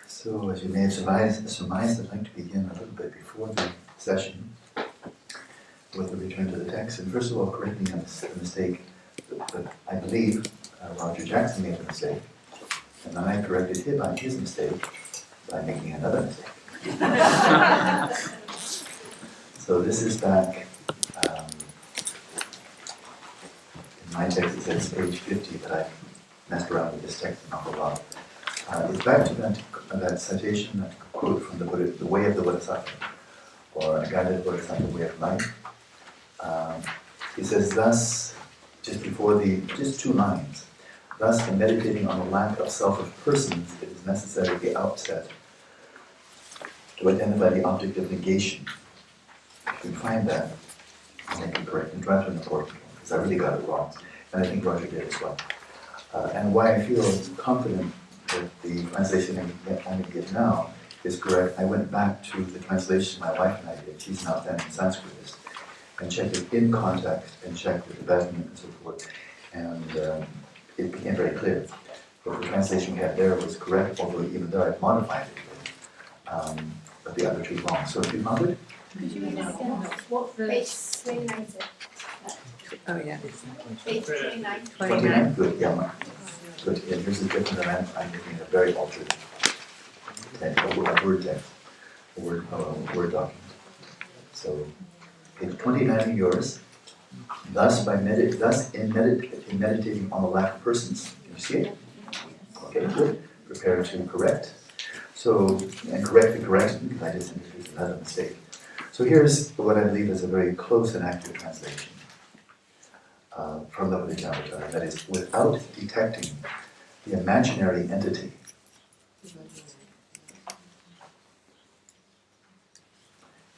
So, as you may have surmised, I'd like to begin a little bit before the session with a return to the text. And first of all, correcting a mistake that I believe Roger Jackson made a mistake, and then I corrected his mistake by making another mistake. So this is back, in my text it says page 50, but I messed around with this text an awful lot. It's back to that citation, that quote from the Buddha, the way of the Bodhisattva, or a guided Bodhisattva way of life. He says, thus, just two lines, thus in meditating on the lack of self of persons, it is necessary at the outset to identify the object of negation. If you find that, I'll make it correct, and try to important one, because I really got it wrong, and I think Roger did as well. And why I feel confident that the translation I'm going to get now is correct. I went back to the translation my wife and I did. She's an outstanding Sanskritist, and checked it in context and checked the Tibetan and so forth, and it became very clear. But the translation we had there was correct, although even there I've modified it. But the other two wrong. So if you found it? Could you read what verse? Page 29. Oh yeah. Page 29. 29? Good, yeah. Good. Yeah, here's the difference, and I'm making a very altered text, a word text, a word document. So, page 29 of yours. Thus, in meditating on the lack of persons. Can you see it? Okay, good. Prepare to correct. So, and correct the correction, because I just introduced another mistake. So here's what I believe is a very close and accurate translation from the Vipashyana, that is, without detecting the imaginary entity.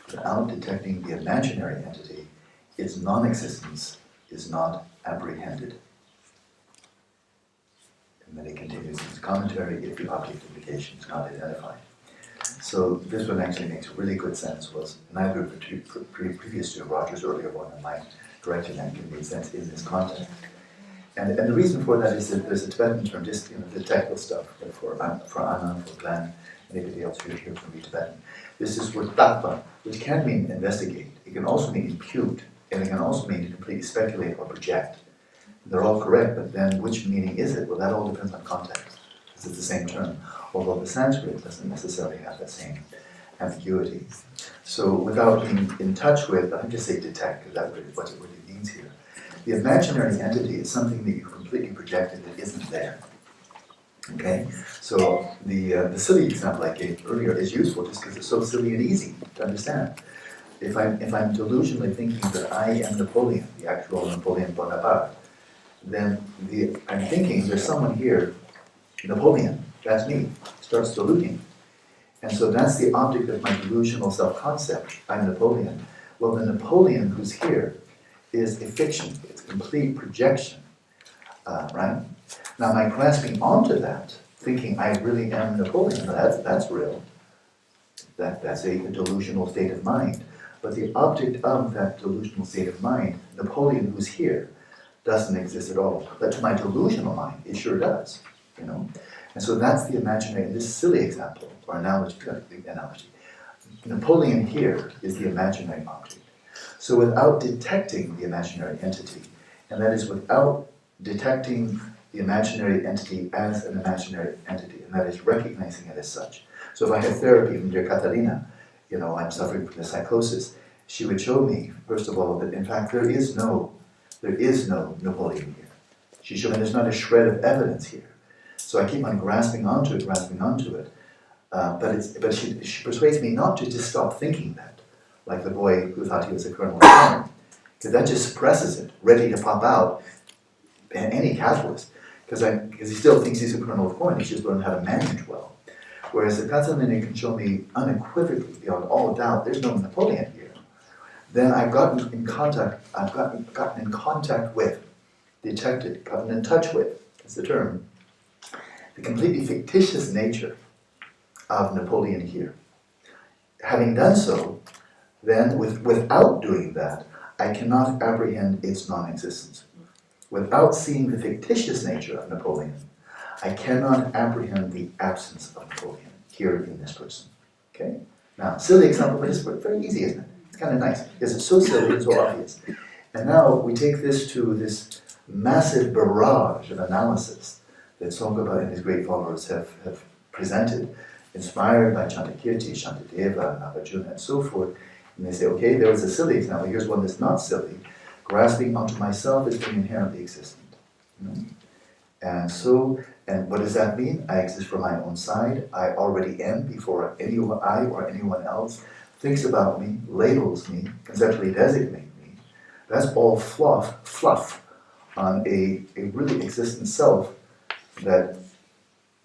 Without detecting the imaginary entity, its non-existence is not apprehended. And then he continues in his commentary, if the object of negation is not identified. So this one actually makes really good sense, was neither of the two previous two, Roger's earlier one and mine, corrected and can make sense in this context. And the reason for that is that there's a Tibetan term, just the technical stuff, for Anna, for Glenn, anybody else who hears from me Tibetan. This is word Khapa, which can mean investigate. It can also mean impute, and it can also mean to completely speculate or project. They're all correct, but then which meaning is it? Well, that all depends on context, because it's the same term, although the Sanskrit doesn't necessarily have that same ambiguity. So without being in touch with, I just say detect, because that's what it really means here. The imaginary entity is something that you've completely projected that isn't there. Okay? So the silly example I gave earlier is useful just because it's so silly and easy to understand. If I'm delusionally thinking that I am Napoleon, the actual Napoleon Bonaparte, then I'm thinking there's someone here, Napoleon, that's me, starts deluding. And so that's the object of my delusional self-concept, I'm Napoleon. Well, the Napoleon who's here is a fiction, it's a complete projection, right? Now my grasping onto that, thinking I really am Napoleon, that's real. That's a delusional state of mind. But the object of that delusional state of mind, Napoleon who's here, doesn't exist at all. But to my delusional mind, it sure does, you know. And so that's the imaginary, this silly example, or analogy, Napoleon here is the imaginary object. So without detecting the imaginary entity, and that is without detecting the imaginary entity as an imaginary entity, and that is recognizing it as such. So if I had therapy from dear Catalina, I'm suffering from the psychosis, she would show me, first of all, that in fact there is no Napoleon here. She showed me there's not a shred of evidence here. So I keep on grasping onto it, but she persuades me not to just stop thinking that, like the boy who thought he was a kernel of corn, because that just suppresses it, ready to pop out, any catalyst, because he still thinks he's a kernel of corn, he's just learned how to manage well. Whereas if Catalina can show me unequivocally, beyond all doubt, there's no Napoleon here, then I've gotten in contact with, detected, gotten in touch with, is the term, the completely fictitious nature of Napoleon here. Having done so, then without doing that, I cannot apprehend its non-existence. Without seeing the fictitious nature of Napoleon, I cannot apprehend the absence of Napoleon here in this person. Okay? Now, silly example, but it's very easy, isn't it? It's kind of nice, because it's so silly and so obvious. And now we take this to this massive barrage of analysis that Tsongkhapa and his great followers have presented, inspired by Chantakirti, Shantideva, Nagarjuna, and so forth. And they say, okay, there was a silly example, here's one that's not silly, grasping onto myself as being inherently existent. And what does that mean? I exist for my own side. I already am before I or anyone else thinks about me, labels me, conceptually designate me. That's all fluff on a really existent self that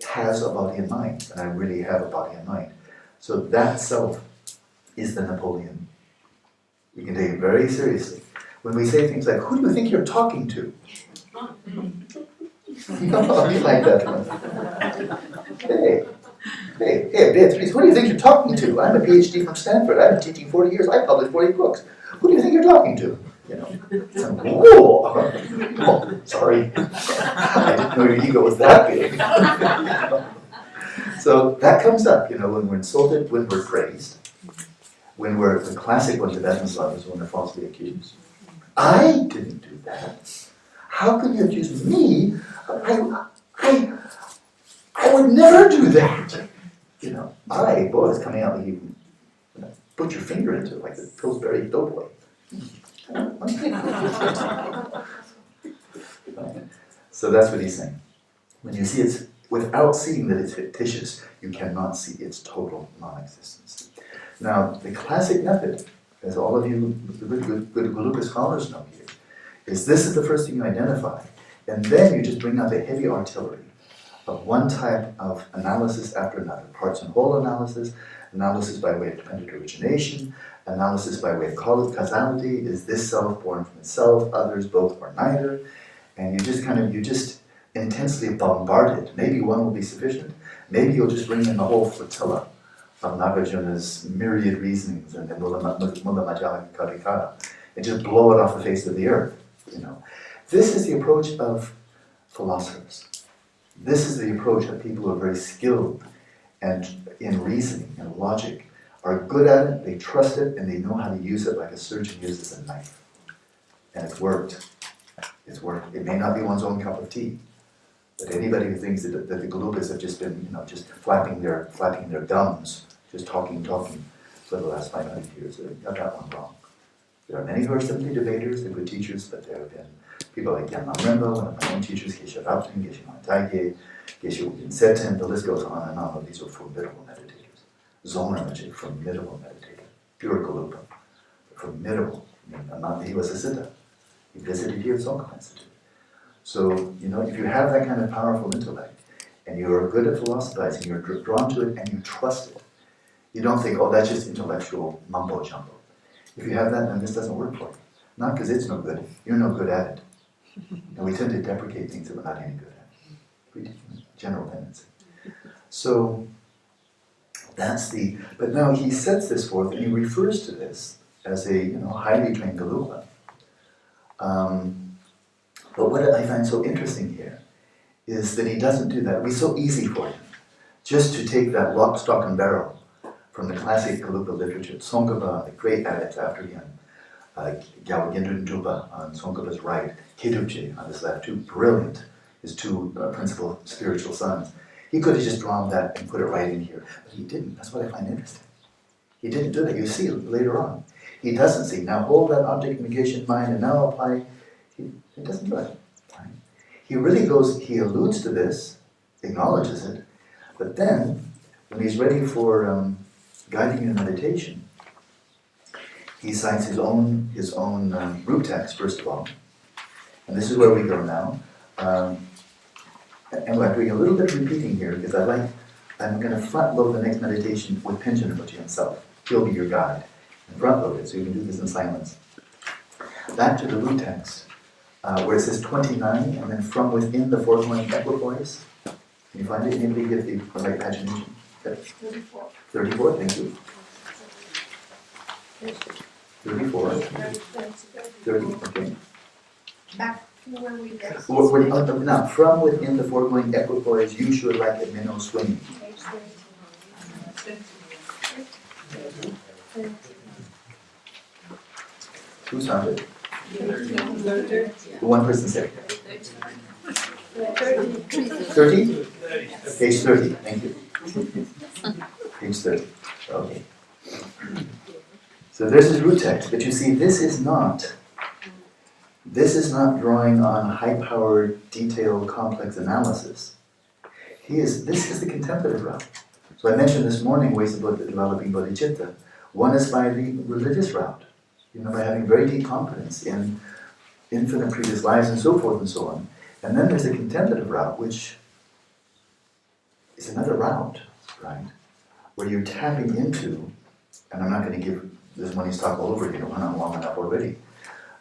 has a body and mind, and I really have a body and mind. So that self is the Napoleon. We can take it very seriously. When we say things like, who do you think you're talking to? You like that one. Hey, Beatrice, who do you think you're talking to? I'm a PhD from Stanford. I've been teaching 40 years. I published 40 books. Who do you think you're talking to? Whoa! Oh, sorry. I didn't know your ego was that big. So that comes up, when we're insulted, when we're praised, when we're, the classic one, Tibetan love is when we're falsely accused. I didn't do that. How can you accuse me? I would never do that. Boy, it's coming out like you put your finger into it like the Pillsbury Doughboy. So that's what he's saying. When you see it, without seeing that it's fictitious, you cannot see its total non-existence. Now, the classic method, as all of you good Geluk scholars know here, is this is the first thing you identify, and then you just bring out the heavy artillery of one type of analysis after another, parts and whole analysis, analysis by way of dependent origination, analysis by way of causality, is this self born from itself, others, both, or neither, and you just intensely bombard it. Maybe one will be sufficient, maybe you'll just bring in the whole flotilla of Nagarjuna's myriad reasonings and Mula Madhyamaka Karikara, and just blow it off the face of the earth. This is the approach of philosophers. This is the approach of people who are very skilled and in reasoning and logic, are good at it, they trust it, and they know how to use it like a surgeon uses a knife. And it's worked. It's worked. It may not be one's own cup of tea, but anybody who thinks that the Gelukas have just been, just flapping their gums, just talking for the last 500 years, they got that one wrong. There are many who are simply debaters, they're good teachers, but there have been people like Gyaltsen, one of my own teachers, Geshe Rapchen, Geshe Mantaige, Geshe Uginsetten, the list goes on and on. These are formidable meditators. Tzong, formidable meditator. Pure Gelupa, formidable. He was a siddha. He visited here at Tzong Institute. So, if you have that kind of powerful intellect, and you're good at philosophizing, you're drawn to it, and you trust it, you don't think, oh, that's just intellectual mumbo-jumbo. If you have that, then this doesn't work for you. Not because it's no good, you're no good at it. And we tend to deprecate things that we're not any good at. General tendency. So, but now he sets this forth, and he refers to this as a highly trained Gelupa. But what I find so interesting here is that he doesn't do that. It would be so easy for him just to take that lock, stock, and barrel from the classic Gelupa literature. Tsongkhapa, the great adepts after him, Gyaltsen on Tsongkhapa's right, Kedubje on his left, two brilliant, his two principal spiritual sons. He could have just drawn that and put it right in here, but he didn't. That's what I find interesting. He didn't do that. You see later on. He doesn't see. Now hold that object negation in mind and now apply. He doesn't do it. Right? He really goes, he alludes to this, acknowledges it, but then when he's ready for guiding you in meditation, he cites his own root text, first of all. And this is where we go now. And we're doing a little bit of repeating here because I'm going to front load the next meditation with Panchen himself. He'll be your guide. And front load it so you can do this in silence. Back to the root text, where it says 29, and then from within the foregoing equipoise. Can you find it? Anybody give the right pagination? 34. 34, thank you. 34. 30, okay. Back to where we left. Now, from within the foregoing equipoise, you should like a minnow swimming. Page 30. Who's found it? One person said. 30? Page 30, thank you. Page 30, okay. So there's his root text, but you see, this is not drawing on high-powered, detailed, complex analysis. This is the contemplative route. So I mentioned this morning ways about developing bodhicitta. One is by the religious route, by having very deep confidence in infinite previous lives and so forth and so on. And then there's the contemplative route, which is another route, right? Where you're tapping into, and I'm not going to give this morning's talk all over again, we're not long enough already,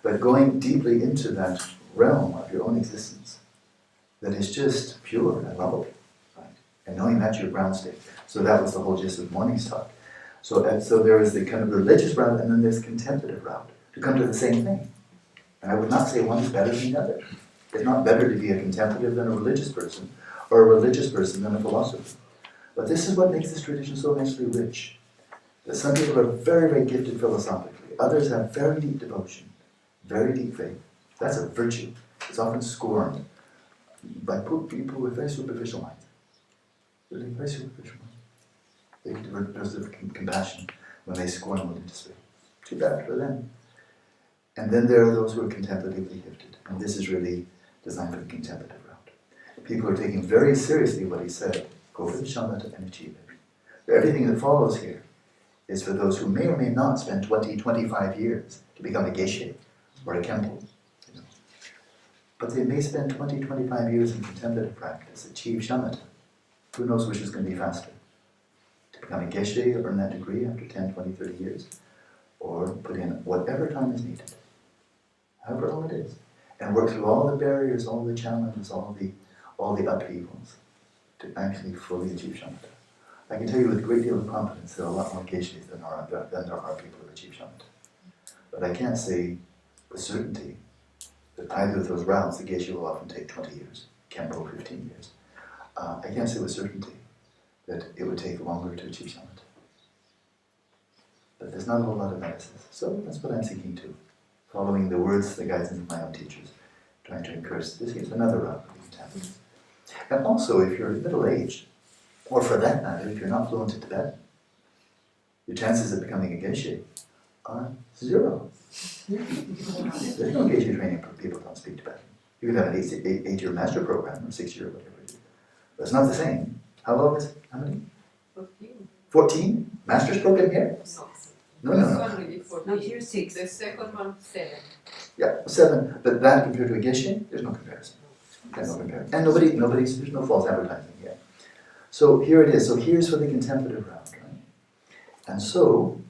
but going deeply into that realm of your own existence that is just pure and lovable, right? And knowing that's your ground state. So that was the whole gist of morning's talk. So there is the kind of religious route, and then there's contemplative route to come to the same thing. And I would not say one is better than the other. It's not better to be a contemplative than a religious person, or a religious person than a philosopher. But this is what makes this tradition so immensely rich. That some people are very, very gifted philosophically. Others have very deep devotion, very deep faith. That's a virtue. It's often scorned by people with very superficial minds. Really very superficial minds. They deserve compassion when they scorn religious faith. Too bad for them. And then there are those who are contemplatively gifted. And this is really designed for the contemplative route. People are taking very seriously what he said. Go for the shamatha and achieve it. Everything that follows here is for those who may or may not spend 20, 25 years to become a geshe or a kempo. But they may spend 20, 25 years in contemplative practice, achieve shamatha. Who knows which is going to be faster? To become a geshe, earn that degree after 10, 20, 30 years, or put in whatever time is needed, however long it is, and work through all the barriers, all the challenges, all the upheavals to actually fully achieve shamatha. I can tell you with a great deal of confidence there are a lot more geshes than there are people who achieve shamatha. But I can't say with certainty that either of those routes, the geshe will often take 20 years, kempo 15 years. I can't say with certainty that it would take longer to achieve shamatha. But there's not a whole lot of medicines. So that's what I'm seeking to. Following the words, the guidance of my own teachers, trying to encourage this is another route we can tap into. And also, if you're middle-aged, or for that matter, if you're not fluent in Tibetan, your chances of becoming a geshe are 0. There's no geshe training for people who don't speak Tibetan. You can have an 8-year master program, or 6-year, whatever it is. But it's not the same. How long is it? How many? 14. 14? Master's program here? No. Only with 14. Not here, 6. The second one, 7. Yeah, 7. But that compared to a geshe, there's no comparison. There's no comparison. And there's no false advertising here. So here it is. So here's for the contemplative route, right? And so,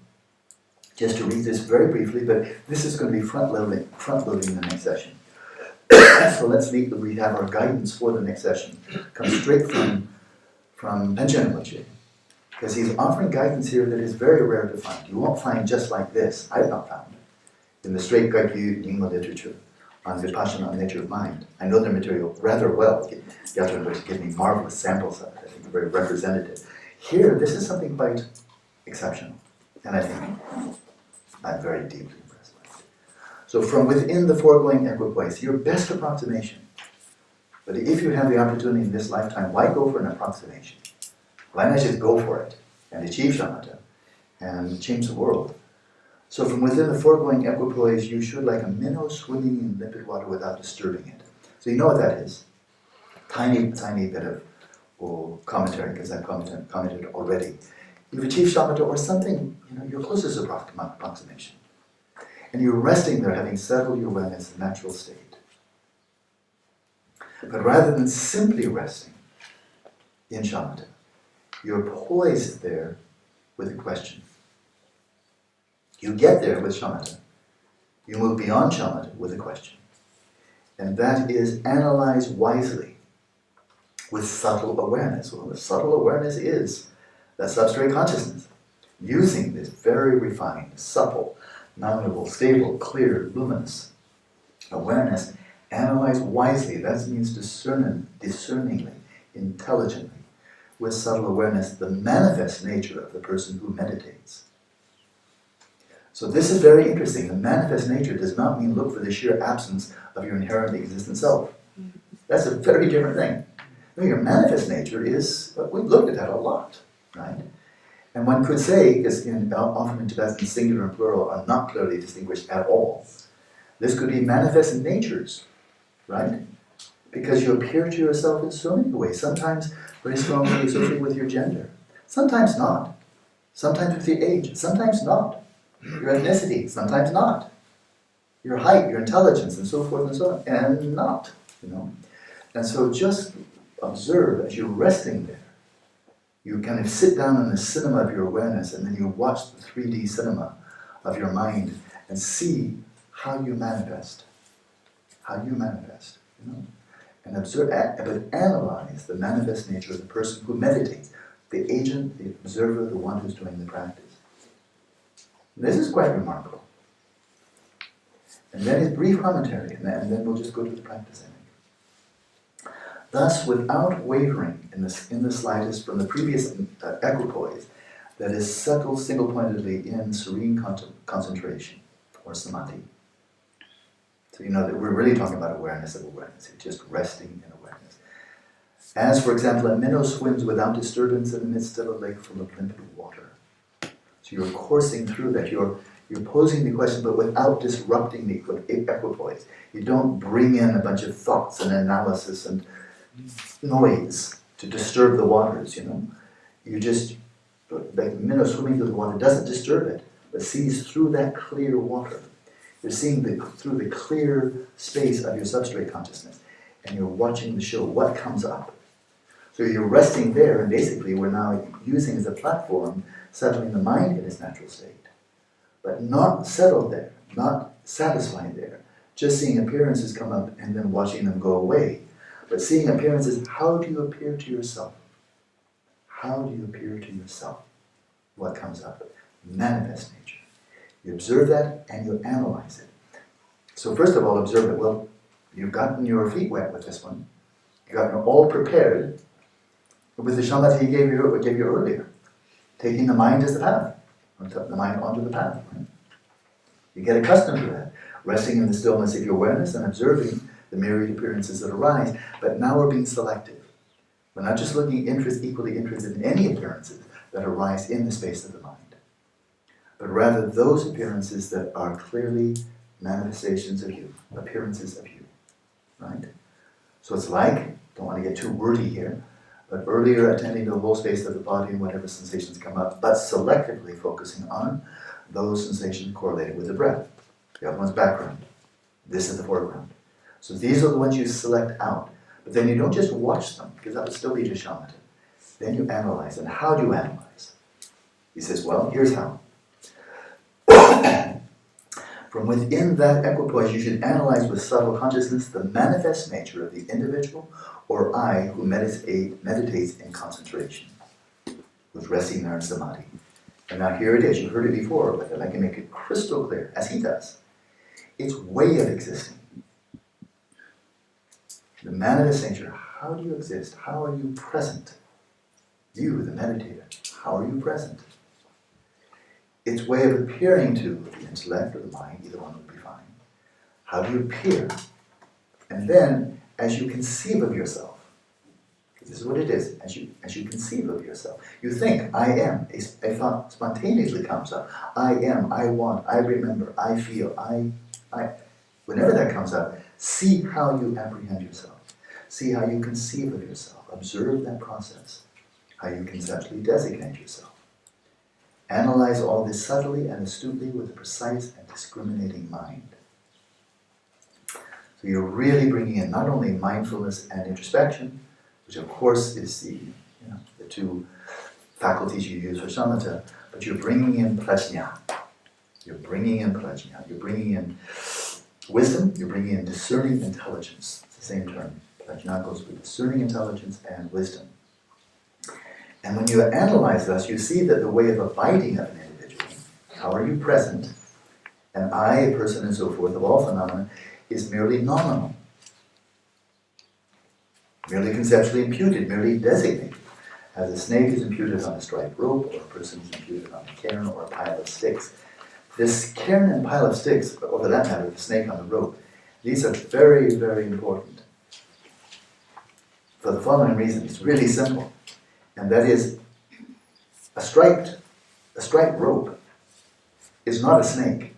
just to read this very briefly, but this is going to be front-loading the next session. So we have our guidance for the next session. Comes straight from Panchen, because he's offering guidance here that is very rare to find. You won't find just like this. I've not found it in the straight Gyaltsen Nyingma literature on Vipashyana on nature of mind. I know their material rather well. Gyaltsen was giving me marvelous samples of it. I think very representative. Here, this is something quite exceptional, and I think I'm very deeply impressed by it. So from within the foregoing equipoise, your best approximation But if you have the opportunity in this lifetime, why go for an approximation? Why not just go for it and achieve shamatha and change the world? So from within the foregoing equipoise, you should, like a minnow swimming in limpid water without disturbing it. So you know what that is. Tiny bit of commentary, because I've commented already. You've achieved shamatha or something, your closest approximation. And you're resting there, having settled your awareness in natural state. But rather than simply resting in shamatha, you're poised there with a question. You get there with shamatha. You move beyond shamatha with a question. And that is analyze wisely with subtle awareness. Well, the subtle awareness is that substrate consciousness, using this very refined, supple, non-movable, stable, clear, luminous awareness. Analyze wisely, that means discerningly, intelligently, with subtle awareness, the manifest nature of the person who meditates. So this is very interesting. The manifest nature does not mean look for the sheer absence of your inherently existent self. That's a very different thing. Your manifest nature is, we've looked at that a lot, right? And one could say, because often in Tibetan singular and plural are not clearly distinguished at all, this could be manifest natures, right? Because you appear to yourself in so many ways. Sometimes very strongly associated with your gender. Sometimes not. Sometimes with your age. Sometimes not. Your ethnicity. Sometimes not. Your height, your intelligence, and so forth and so on. And not, And so just observe as you're resting there. You kind of sit down in the cinema of your awareness, and then you watch the 3D cinema of your mind and see how you manifest. And observe, but analyze the manifest nature of the person who meditates, the agent, the observer, the one who's doing the practice. And this is quite remarkable. And then his brief commentary, and then we'll just go to the practice, I think. Thus, without wavering in the slightest from the previous equipoise, that is settled single-pointedly in serene concentration, or samadhi. So you know that we're really talking about awareness of awareness. It's just resting in awareness. As, for example, a minnow swims without disturbance in the midst of a lake full of limpid water. So you're coursing through that. You're posing the question, but without disrupting the equipoise. You don't bring in a bunch of thoughts and analysis and noise to disturb the waters, You just, like a minnow swimming through the water, doesn't disturb it, but sees through that clear water. You're seeing through the clear space of your substrate consciousness, and you're watching the show, what comes up. So you're resting there, and basically we're now using as a platform, settling the mind in its natural state. But not settled there, not satisfied there, just seeing appearances come up and then watching them go away. But seeing appearances, how do you appear to yourself? How do you appear to yourself? What comes up? Manifest nature. You observe that and you analyze it. So first of all, observe it. Well, you've gotten your feet wet with this one. You've gotten all prepared with the shamatha he gave you earlier. Taking the mind as the path. The mind onto the path. Right? You get accustomed to that. Resting in the stillness of your awareness and observing the myriad appearances that arise. But now we're being selective. We're not just looking equally interested in any appearances that arise in the space of the mind, but rather those appearances that are clearly manifestations of you, appearances of you, right? So it's like, don't want to get too wordy here, but earlier attending to the whole space of the body and whatever sensations come up, but selectively focusing on those sensations correlated with the breath. The other one's background. This is the foreground. So these are the ones you select out. But then you don't just watch them, because that would still be just shamatha. Then you analyze. And how do you analyze? He says, well, here's how. From within that equipoise, you should analyze with subtle consciousness the manifest nature of the individual or I who meditates in concentration, who's resting there in samadhi. And now here it is. You've heard it before, but I can make it crystal clear, as he does. Its way of existing. The manifest nature. How do you exist? How are you present? You, the meditator, how are you present? Its way of appearing to the intellect or the mind, either one would be fine. How do you appear? And then, as you conceive of yourself. This is what it is. As you conceive of yourself, you think, I am. A thought spontaneously comes up. I am, I want, I remember, I feel, I. Whenever that comes up, see how you apprehend yourself. See how you conceive of yourself. Observe that process. How you conceptually designate yourself. Analyze all this subtly and astutely with a precise and discriminating mind. So you're really bringing in not only mindfulness and introspection, which of course is the two faculties you use for shamatha, but you're bringing in prajna. You're bringing in prajna. You're bringing in wisdom. You're bringing in discerning intelligence. It's the same term. Prajna goes with discerning intelligence and wisdom. And when you analyze this, you see that the way of abiding of an individual, how are you present, and I, a person, and so forth, of all phenomena, is merely nominal. Merely conceptually imputed, merely designated. As a snake is imputed on a striped rope, or a person is imputed on a cairn or a pile of sticks. This cairn and pile of sticks, or for that matter, the snake on the rope, these are very, very important. For the following reason, it's really simple. And that is, a striped rope is not a snake.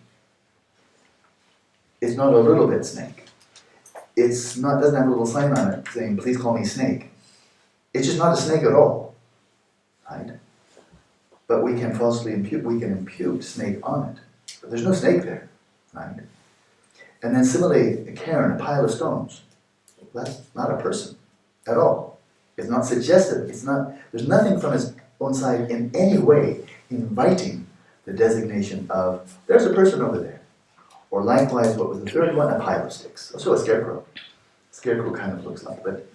It's not a little bit snake. Doesn't have a little sign on it saying, please call me snake. It's just not a snake at all, right? But we can falsely impute snake on it. But there's no snake there, right? And then similarly, a cairn, a pile of stones, that's not a person at all. It's not suggestive. There's nothing from its own side in any way inviting the designation of, there's a person over there. Or likewise, what was the third one? A pile of sticks. Also a scarecrow. Scarecrow kind of looks like, but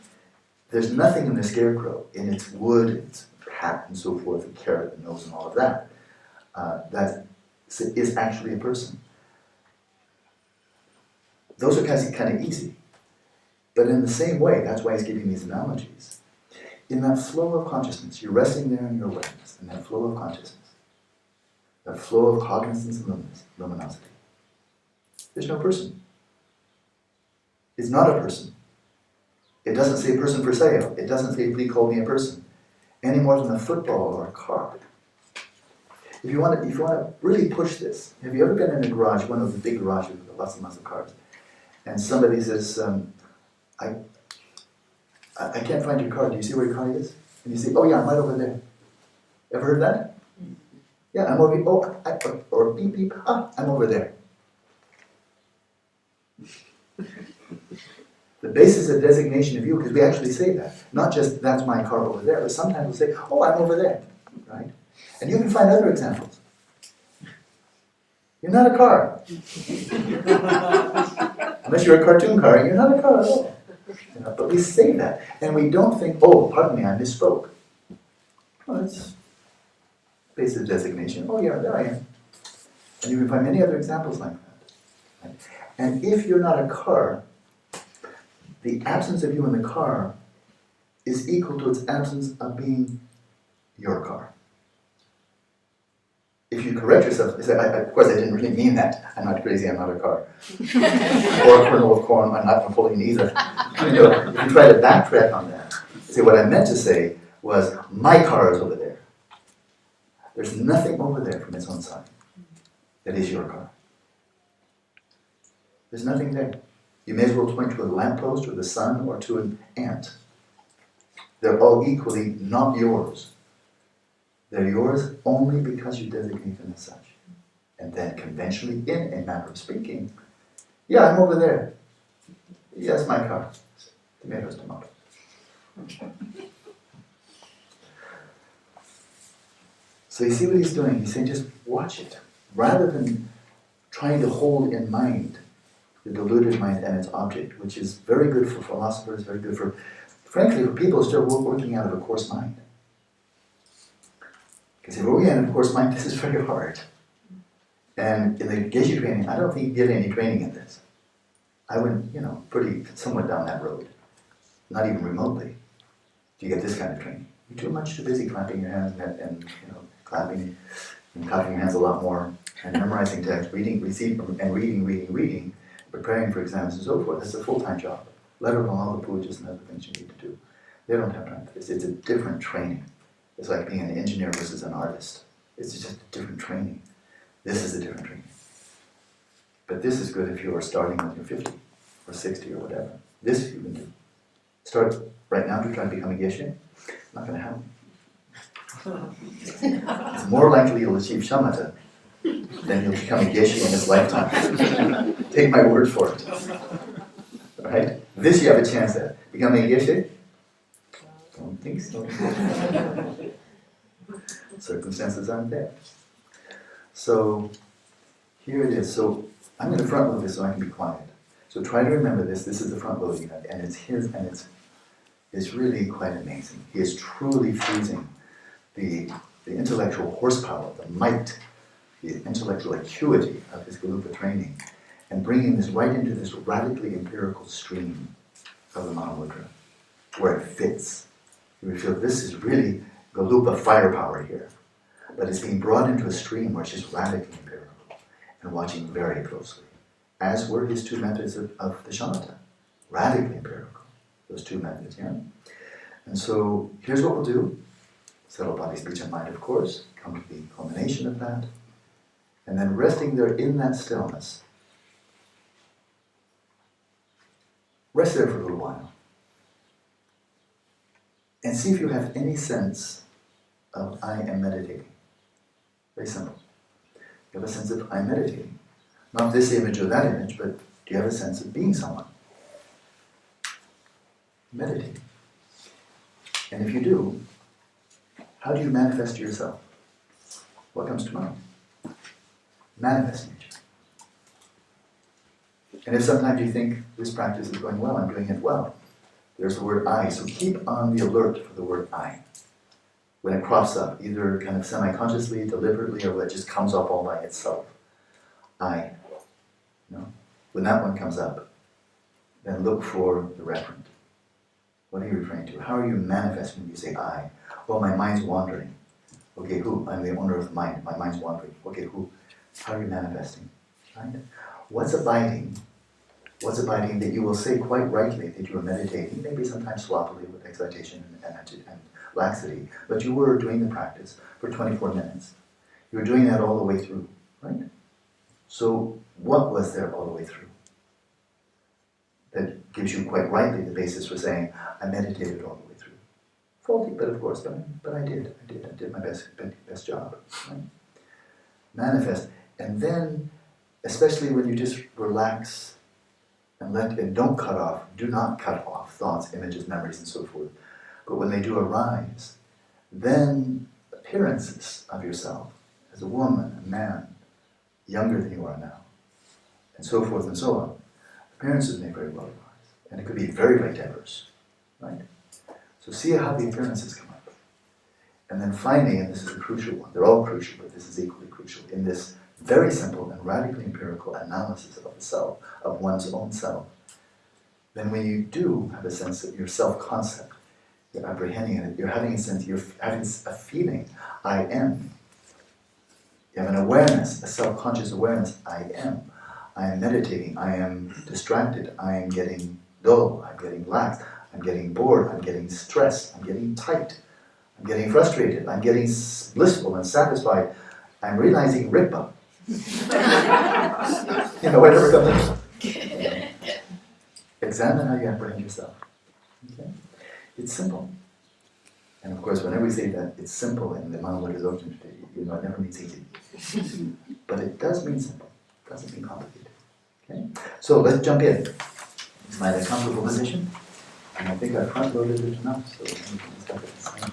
there's nothing in the scarecrow, in its wood, its hat and so forth, the carrot, the nose and all of that, that is actually a person. Those are kind of easy. But in the same way, that's why he's giving these analogies. In that flow of consciousness, you're resting there in your awareness, in that flow of consciousness, that flow of cognizance and luminosity. There's no person. It's not a person. It doesn't say person for sale. It doesn't say please call me a person, any more than a football or a car. If you want to really push this, have you ever been in a garage, one of the big garages with lots and lots of cars, and somebody says, I can't find your car. Do you see where your car is? And you say, oh yeah, I'm right over there. Ever heard that? Yeah, I'm over here. Or beep beep, I'm over there. The basis of designation of you, because we actually say that, not just that's my car over there, but sometimes we say, oh, I'm over there, right? And you can find other examples. You're not a car. Unless you're a cartoon car, you're not a car at all. But we say that, and we don't think, oh, pardon me, I misspoke. Well, that's basis of designation. Oh yeah, there I am. And you can find many other examples like that. Right? And if you're not a car, the absence of you in the car is equal to its absence of being your car. If you correct yourself, you say, of course I didn't really mean that. I'm not crazy, I'm not a car. Or a kernel of corn, I'm not Napoleon either. If you try to backtrack on that, say what I meant to say was, my car is over there. There's nothing over there from its own side that is your car. There's nothing there. You may as well point to a lamppost or the sun or to an ant. They're all equally not yours. They're yours only because you designate them as such. And then conventionally, in a manner of speaking, yeah, I'm over there. Yes, my car. Tomatoes, tomatoes. So you see what he's doing? He's saying just watch it. Rather than trying to hold in mind the deluded mind and its object, which is very good for philosophers, very good for, frankly, for people who still working out of a coarse mind. Because if we're working out of a coarse mind, this is very hard. And in the Geshe training, I don't think you get any training in this. I went, pretty somewhat down that road. Not even remotely do you get this kind of training. You're too busy clapping your hands and clapping and clapping your hands a lot more and memorizing text, reading, preparing for exams and so forth. That's a full-time job. let alone all the pujas and other things you need to do. They don't have time for this. It's a different training. It's like being an engineer versus an artist. It's just a different training. This is a different training. But this is good if you are starting when you're 50 or 60 or whatever. This you can do. Start right now to try to become a geshe. Not going to happen. It's more likely you'll achieve shamatha than you'll become a geshe in this lifetime. Take my word for it. Right? This you have a chance at. Becoming a geshe? Don't think so. Circumstances aren't there. So here it is. So I'm going to front load this so I can be quiet. So try to remember this. This is the front loading unit, and it's his, and it's really quite amazing. He is truly fusing the intellectual horsepower, the might, the intellectual acuity of his Geluk-Kagyü training, and bringing this right into this radically empirical stream of the Mahamudra, where it fits. You feel this is really Geluk-Kagyü firepower here, but it's being brought into a stream where it's just radically empirical and watching very closely, as were his two methods of the Shamatha, radically empirical, those two methods, yeah? And so here's what we'll do. Settle body, speech, and mind, of course, come to the culmination of that, and then resting there in that stillness, rest there for a little while, and see if you have any sense of I am meditating. Very simple. You have a sense of I'm meditating. Not this image or that image, but do you have a sense of being someone? Meditating. And if you do, how do you manifest yourself? What comes to mind? Manifest nature. And if sometimes you think this practice is going well, I'm doing it well, there's the word I. So keep on the alert for the word I. When it crops up, either kind of semi-consciously, deliberately, or when it just comes up all by itself. I. When that one comes up, then look for the referent. What are you referring to? How are you manifesting when you say I? Well, my mind's wandering. Okay, who? I'm the owner of the mind. My mind's wandering. Okay, who? How are you manifesting? Right? What's abiding? What's abiding that you will say quite rightly that you are meditating, maybe sometimes sloppily with excitation and laxity, but you were doing the practice for 24 minutes. You were doing that all the way through, right? So what was there all the way through? That gives you quite rightly the basis for saying, I meditated all the way through. Faulty, but of course, but I did my best job. Right? Manifest. And then, especially when you just relax and don't cut off, do not cut off thoughts, images, memories, and so forth. But when they do arise, then appearances of yourself as a woman, a man, younger than you are now, and so forth and so on, appearances may very well arise. And it could be very, very diverse, right? So see how the appearances come up. And then finally, and this is a crucial one, they're all crucial, but this is equally crucial, in this very simple and radically empirical analysis of the self, of one's own self, then when you do have a sense of your self-concept, you're apprehending it, you're having a sense, you're having a feeling, I am. You have an awareness, a self-conscious awareness, I am. I am meditating, I am distracted, I am getting dull, I'm getting lax, I'm getting bored, I'm getting stressed, I'm getting tight, I'm getting frustrated, I'm getting blissful and satisfied, I'm realizing Ripa. Whatever comes up. Examine how you apprehend yourself. Okay? It's simple. And of course, whenever we say that it's simple in the Mahamudra Dzogchen, it never means easy. But it does mean simple. It doesn't mean complicated. Okay? So let's jump in. Find a comfortable position. And I think I front-loaded it enough, so we can start at the same.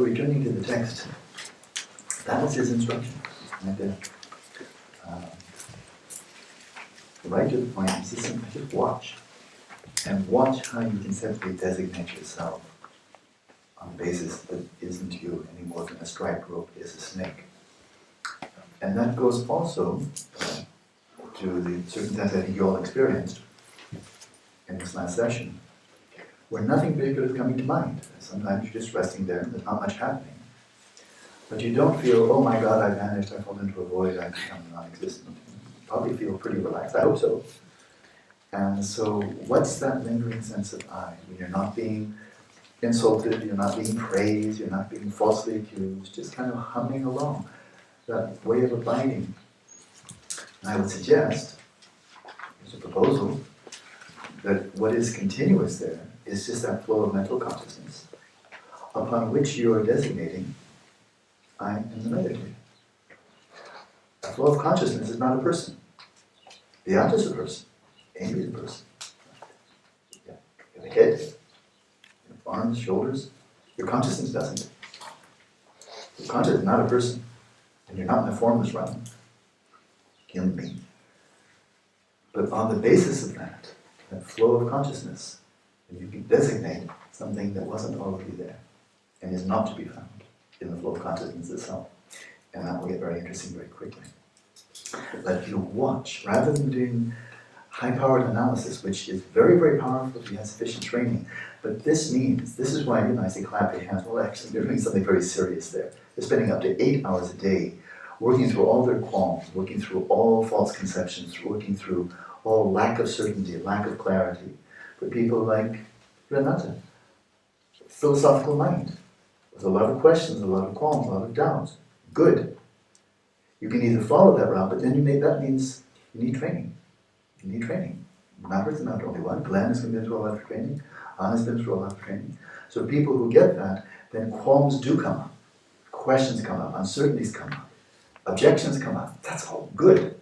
returning to the text, that was his instruction, right there. Right to the point, just watch. And watch how you can simply designate yourself on the basis that isn't you any more than a striped rope is a snake. And that goes also to the circumstance I think you all experienced in this last session, where nothing particular is coming to mind. Sometimes you're just resting there, there's not much happening. But you don't feel, oh my God, I vanished, I fall into a void, I become non-existent. You probably feel pretty relaxed, I hope so. And so what's that lingering sense of I? When you're not being insulted, you're not being praised, you're not being falsely accused, just kind of humming along, that way of abiding. And I would suggest, as a proposal, that what is continuous there is just that flow of mental consciousness upon which you are designating I am the meditator. A flow of consciousness is not a person. Beyond is a person. Amy is a person. Yeah. You have a head, your arms, shoulders. Your consciousness doesn't. Your consciousness is not a person. And you're not in a formless realm. Human being. But on the basis of that flow of consciousness, you can designate something that wasn't already there and is not to be found in the flow of consciousness itself. And that will get very interesting very quickly. But if you watch, rather than doing high-powered analysis, which is very, very powerful if you have sufficient training, but this is why, I say clap your hands, well actually they're doing something very serious there. They're spending up to 8 hours a day working through all their qualms, working through all false conceptions, working through all lack of certainty, lack of clarity. For people like Renata, philosophical mind, with a lot of questions, a lot of qualms, a lot of doubts. Good. You can either follow that route, but then that means you need training. You need training. Margaret's not the only one. Glenn has been through a lot of training. Anna's been through a lot of training. So people who get that, then qualms do come up. Questions come up. Uncertainties come up. Objections come up. That's all good.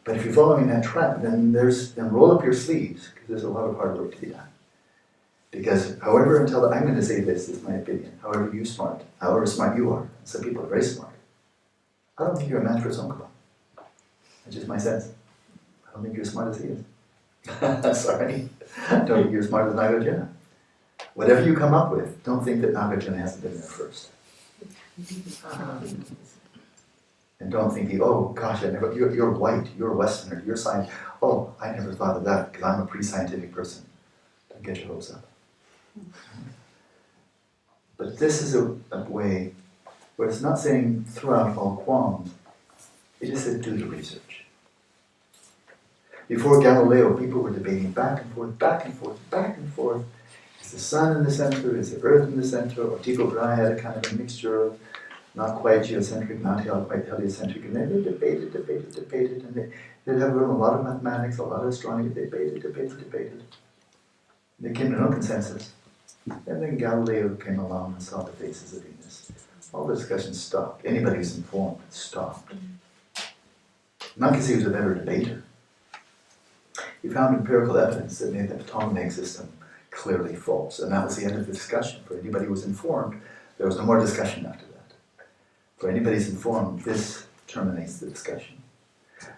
But if you're following that track, then roll up your sleeves, because there's a lot of hard work to be done. Because I'm going to say this is my opinion, however smart you are, some people are very smart, I don't think you're a match for Tzong. That's just my sense. I don't think you're as smart as he is. Sorry. I don't think you're as smart as Nagarjuna. Whatever you come up with, don't think that Nagarjuna hasn't been there first. And don't think, oh gosh, you're white, you're a Westerner, you're science. Oh, I never thought of that because I'm a pre-scientific person. Don't get your hopes up. But this is a way where it's not saying throw out all qualms, it just said do the research. Before Galileo, people were debating back and forth, back and forth, back and forth. Is the sun in the center? Is the earth in the center? Or Tycho Brahe had a kind of a mixture of not quite geocentric, not quite heliocentric, and then they debated, and they'd have learned a lot of mathematics, a lot of astronomy, debated. They came to no consensus. And then Galileo came along and saw the faces of Venus. All the discussion stopped. Anybody who's informed stopped. Not because he was a better debater. He found empirical evidence that made the Ptolemaic system clearly false, and that was the end of the discussion. For anybody who was informed, there was no more discussion after that. For anybody who's informed, this terminates the discussion.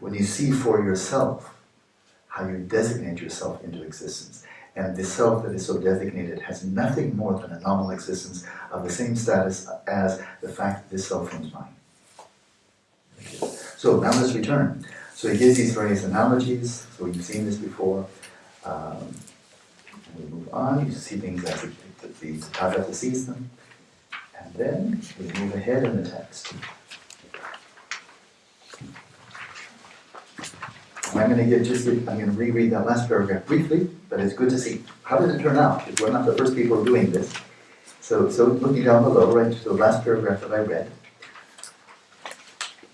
When you see for yourself how you designate yourself into existence, and the self that is so designated has nothing more than a nominal existence of the same status as the fact that this self is mine. So now let's return. So he gives these various analogies. So you've seen this before. We move on. You see things as the Tathagata sees them. And then we move ahead in the text. I'm going to reread that last paragraph briefly, but it's good to see. How did it turn out? Because we're not the first people doing this. So looking down below, right to the last paragraph that I read.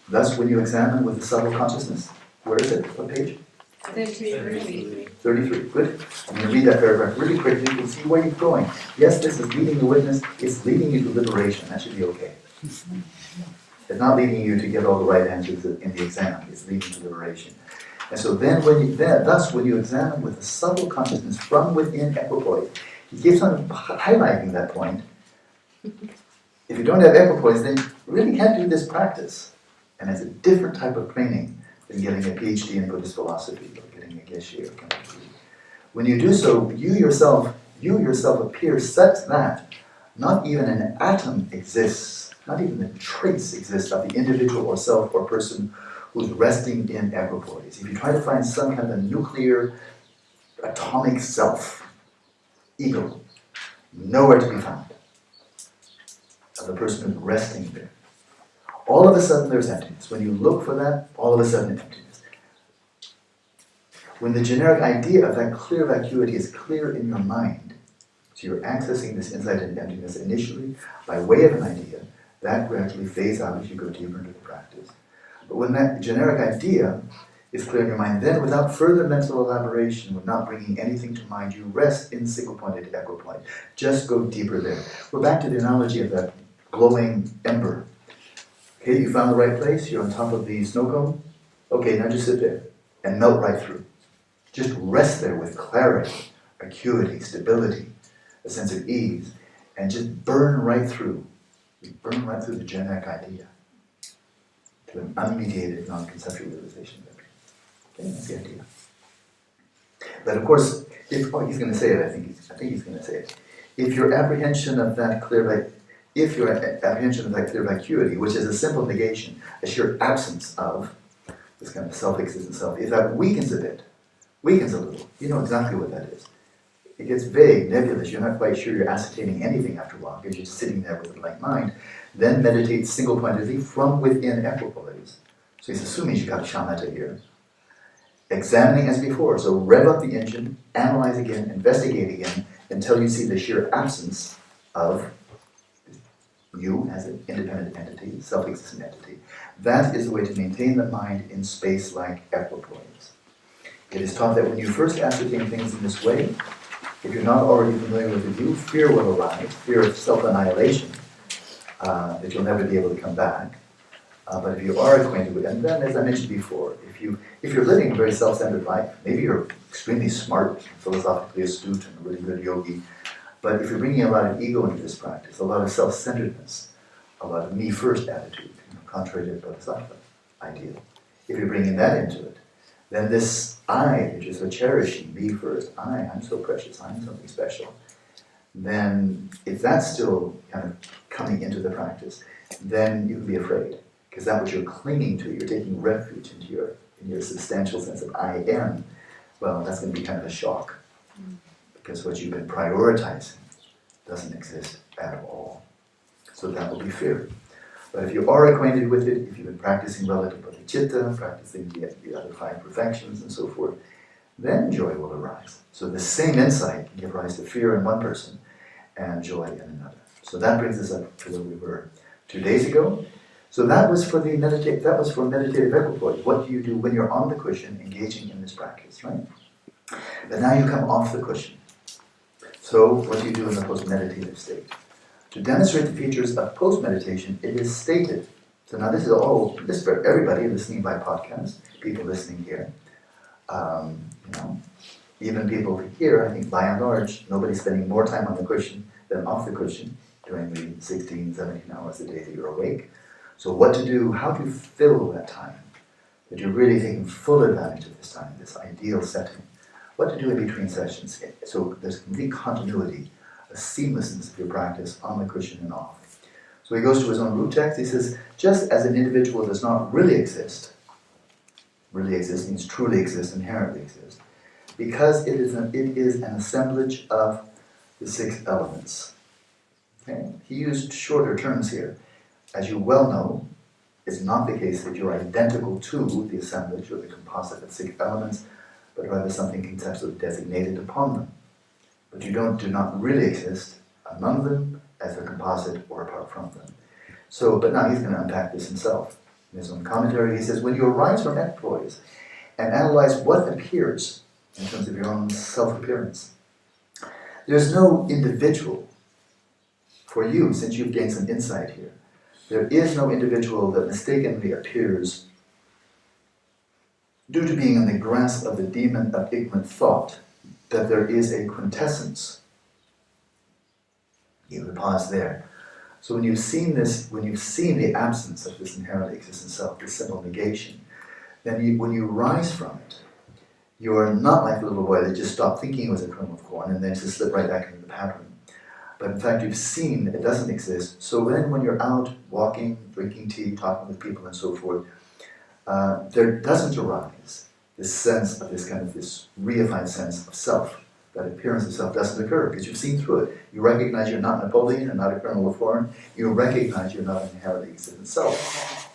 Thus, when you examine with the subtle consciousness, where is it? What page? 33. 33. Good. I'm going to read that paragraph really quickly. You can see where you're going. Yes, this is leading the witness. It's leading you to liberation. That should be okay. It's not leading you to get all the right answers in the exam. It's leading to liberation. And so then, thus, when you examine with a subtle consciousness from within equipoise, he keeps on highlighting that point. If you don't have equipoise, then you really can't do this practice. And it's a different type of training than getting a PhD in Buddhist philosophy or getting a geshe or chemistry. When you do so, you yourself appear such that not even an atom exists, not even the trace exists of the individual or self or person who's resting in equipoise. If you try to find some kind of a nuclear, atomic self, ego, nowhere to be found of the person who's resting there. All of a sudden there's emptiness. When you look for that, all of a sudden emptiness. When the generic idea of that clear vacuity is clear in your mind, so you're accessing this insight into emptiness initially by way of an idea, that gradually fades out as you go deeper into the practice. But when that generic idea is clear in your mind, then without further mental elaboration, without bringing anything to mind, you rest in single-pointed equipoise. Just go deeper there. We're back to the analogy of that glowing ember. Okay, you found the right place, you're on top of the snow cone. Okay, now just sit there and melt right through. Just rest there with clarity, acuity, stability, a sense of ease, and just burn right through. You burn right through the generic idea to an unmediated, non-conceptual realization of it. Okay, that's the idea. But of course, he's going to say it, I think he's going to say it. If your apprehension of that clear vacuity, which is a simple negation, a sheer absence of this kind of self-existent self, if that weakens a little, you know exactly what that is. It gets vague, nebulous, you're not quite sure you're ascertaining anything after a while, because you're sitting there with a blank mind. Then meditate single-pointedly from within equipoise. So he's assuming you've got shamatha here. Examining as before, so rev up the engine, analyze again, investigate again, until you see the sheer absence of you as an independent entity, self-existent entity. That is the way to maintain the mind in space like equipoise. It is taught that when you first ascertain things in this way, if you're not already familiar with the view, fear will arise, fear of self-annihilation, that you'll never be able to come back. But if you are acquainted with it, and then as I mentioned before, if you're living a very self-centered life, maybe you're extremely smart, philosophically astute, and a really good yogi, but if you're bringing a lot of ego into this practice, a lot of self-centeredness, a lot of me-first attitude, contrary to the Bodhisattva ideal, if you're bringing that into it, then this I, which is so cherishing, me first, I'm so precious, I'm something special, then if that's still kind of coming into the practice, then you can be afraid, because that which you're clinging to, you're taking refuge into your substantial sense of I am, well, that's going to be kind of a shock, because what you've been prioritizing doesn't exist at all. So that will be fear. But if you are acquainted with it, if you've been practicing relative bodhicitta, practicing the other 5 perfections and so forth, then joy will arise. So the same insight can give rise to fear in one person and joy in another. So that brings us up to where we were 2 days ago. So that was for meditative equipoise. What do you do when you're on the cushion engaging in this practice, right? But now you come off the cushion. So what do you do in the post-meditative state? To demonstrate the features of post-meditation, it is stated. So now this is for everybody listening by podcast, people listening here. Even people here, I think by and large, nobody's spending more time on the cushion than off the cushion during the 16, 17 hours a day that you're awake. So what to do, how to fill that time, that you're really taking full advantage of this time, this ideal setting. What to do in between sessions. So there's complete continuity, a seamlessness of your practice on the cushion and off. So he goes to his own root text. He says, just as an individual does not really exist means truly exist, inherently exist, because it is an assemblage of the 6 elements. Okay? He used shorter terms here. As you well know, it's not the case that you're identical to the assemblage or the composite of 6 elements, but rather something conceptually designated upon them. But you do not really exist among them as a composite or apart from them. So, but now he's going to unpack this himself. In his own commentary, he says, when you arise from equipoise and analyze what appears in terms of your own self-appearance, there's no individual for you, since you've gained some insight here. There is no individual that mistakenly appears due to being in the grasp of the demon of ignorant thought, that there is a quintessence. You would pause there. So when you've seen this, when you've seen the absence of this inherently existent self, this simple negation, then when you rise from it, you are not like the little boy that just stopped thinking it was a kernel of corn and then just slipped right back into the pattern. But in fact, you've seen it doesn't exist. So then when you're out walking, drinking tea, talking with people and so forth, there doesn't arise this sense of this kind of this reified sense of self. That appearance of self doesn't occur because you've seen through it. You recognize you're not Napoleon and not a kernel of corn. You recognize you're not an inherently existent self.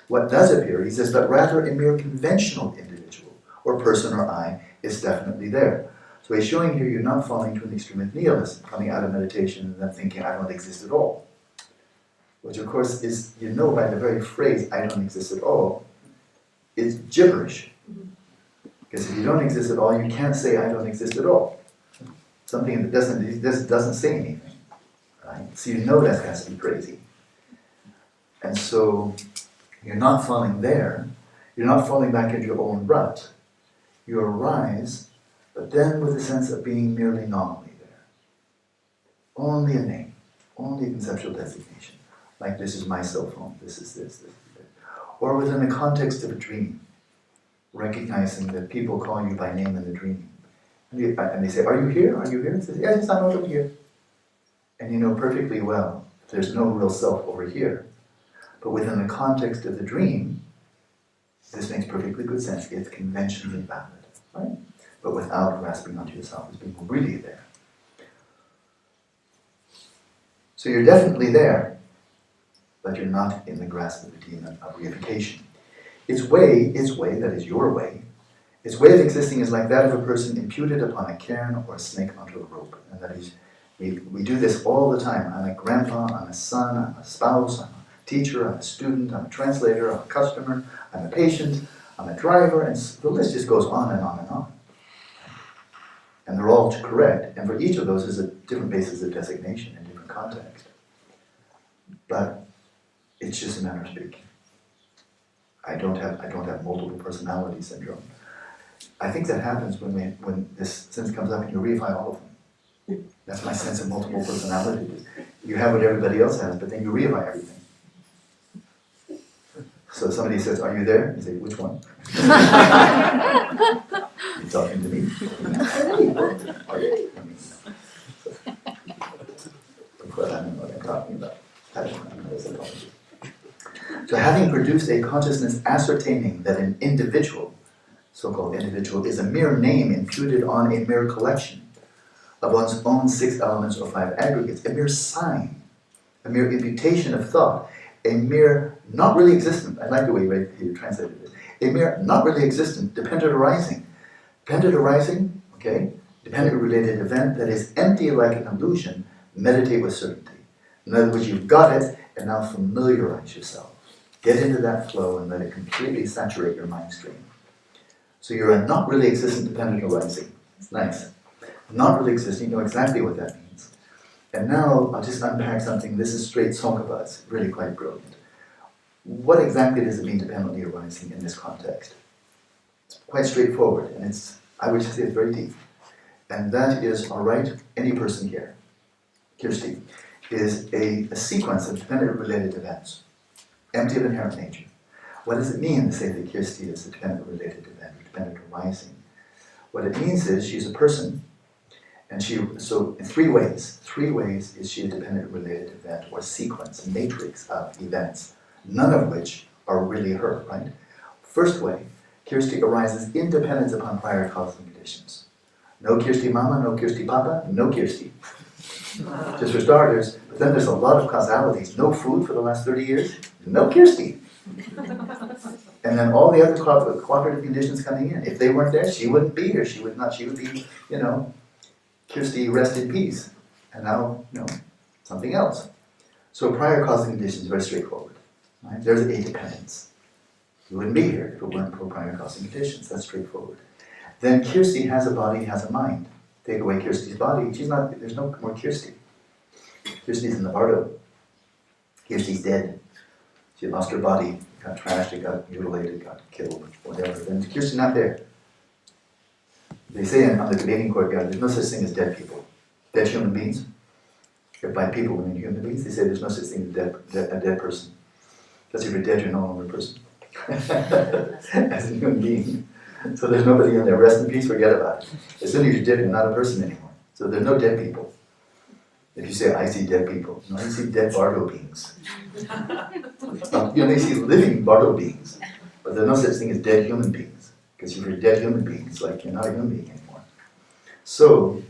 What does appear, he says, but rather a mere conventional individual or person or I is definitely there. So he's showing here you're not falling to an extreme of nihilism, coming out of meditation and then thinking I don't exist at all. Which of course is, you know by the very phrase I don't exist at all, is gibberish. Because if you don't exist at all, you can't say I don't exist at all. Something that doesn't say anything. Right? So you know that has to be crazy. And so you're not falling there, you're not falling back into your own rut. You arise, but then with a sense of being merely nominally there. Only a name, only a conceptual designation. Like this is my cell phone, this is this. Or within the context of a dream, recognizing that people call you by name in the dream. And they say, are you here? Are you here? And says, yes, I know I'm here. And you know perfectly well, there's no real self over here. But within the context of the dream, this makes perfectly good sense. It's conventionally valid, right? But without grasping onto yourself as being really there. So you're definitely there, but you're not in the grasp of the demon of reification. Its way, that is your way, its way of existing is like that of a person imputed upon a cairn or a snake onto a rope. And that is, we do this all the time. I'm a grandpa, I'm a son, I'm a spouse, I'm a teacher, I'm a student, I'm a translator, I'm a customer, I'm a patient, I'm a driver, and the list just goes on and on and on. And they're all correct, and for each of those is a different basis of designation in different context. But it's just a matter of speaking. I don't have multiple personality syndrome. I think that happens when this sense comes up and you reify all of them. That's my sense of multiple personalities. You have what everybody else has, but then you reify everything. So somebody says, are you there? You say, which one? You're talking to me. Are you? But I don't know what I'm talking about. I don't know what I'm talking about. So having produced a consciousness ascertaining that an individual, so-called individual, is a mere name imputed on a mere collection of one's own 6 elements or 5 aggregates, a mere sign, a mere imputation of thought, a mere not really existent, I like the way you translated it, a mere not really existent dependent arising. Dependent arising, okay, dependent related event that is empty like an illusion, meditate with certainty. In other words, you've got it, and now familiarize yourself. Get into that flow and let it completely saturate your mind stream. So you're a not really existent dependent arising. It's nice. Not really existing, you know exactly what that means. And now I'll just unpack something. This is straight Tsongkhapa. It's really quite brilliant. What exactly does it mean dependently arising in this context? It's quite straightforward, and I would just say it's very deep. And that is, all right, any person here, Kirsti, is a sequence of dependent related events, empty of inherent nature. What does it mean to say that Kirsti is a dependent related event, or dependent arising? What it means is she's a person, and so in 3 ways is she a dependent related event or sequence, a matrix of events, none of which are really her, right? First way, Kirsti arises independent upon prior causal conditions. No Kirsti Mama, no Kirsti Papa, no Kirsti. Just for starters, but then there's a lot of causalities. No food for the last 30 years, no Kirsti. And then all the other cooperative conditions coming in. If they weren't there, she wouldn't be here. She would be, Kirsti, rest in peace. And now, something else. So prior causal conditions, very straightforward. Right? There's a dependence. You wouldn't be here if it weren't for prior causal conditions. That's straightforward. Then Kirsti has a body, has a mind. Take away Kirsti's body, there's no more Kirsti. Kirsti's in the bardo. Kirsti's dead. She lost her body, got trashed, it got mutilated, got killed, whatever. Then Kirsti's not there. They say on the debating courtyard, there's no such thing as dead people. Dead human beings. If by people we mean human beings, they say there's no such thing as a dead person. Because if you're dead, you're no longer a person. As a human being. So there's nobody in there. Rest in peace, forget about it. As soon as you're dead, you're not a person anymore. So there's no dead people. If you say, I see dead people, no, you see dead bardo beings. You only see living bardo beings. But there's no such thing as dead human beings. Because if you're a dead human being, it's like you're not a human being anymore. So,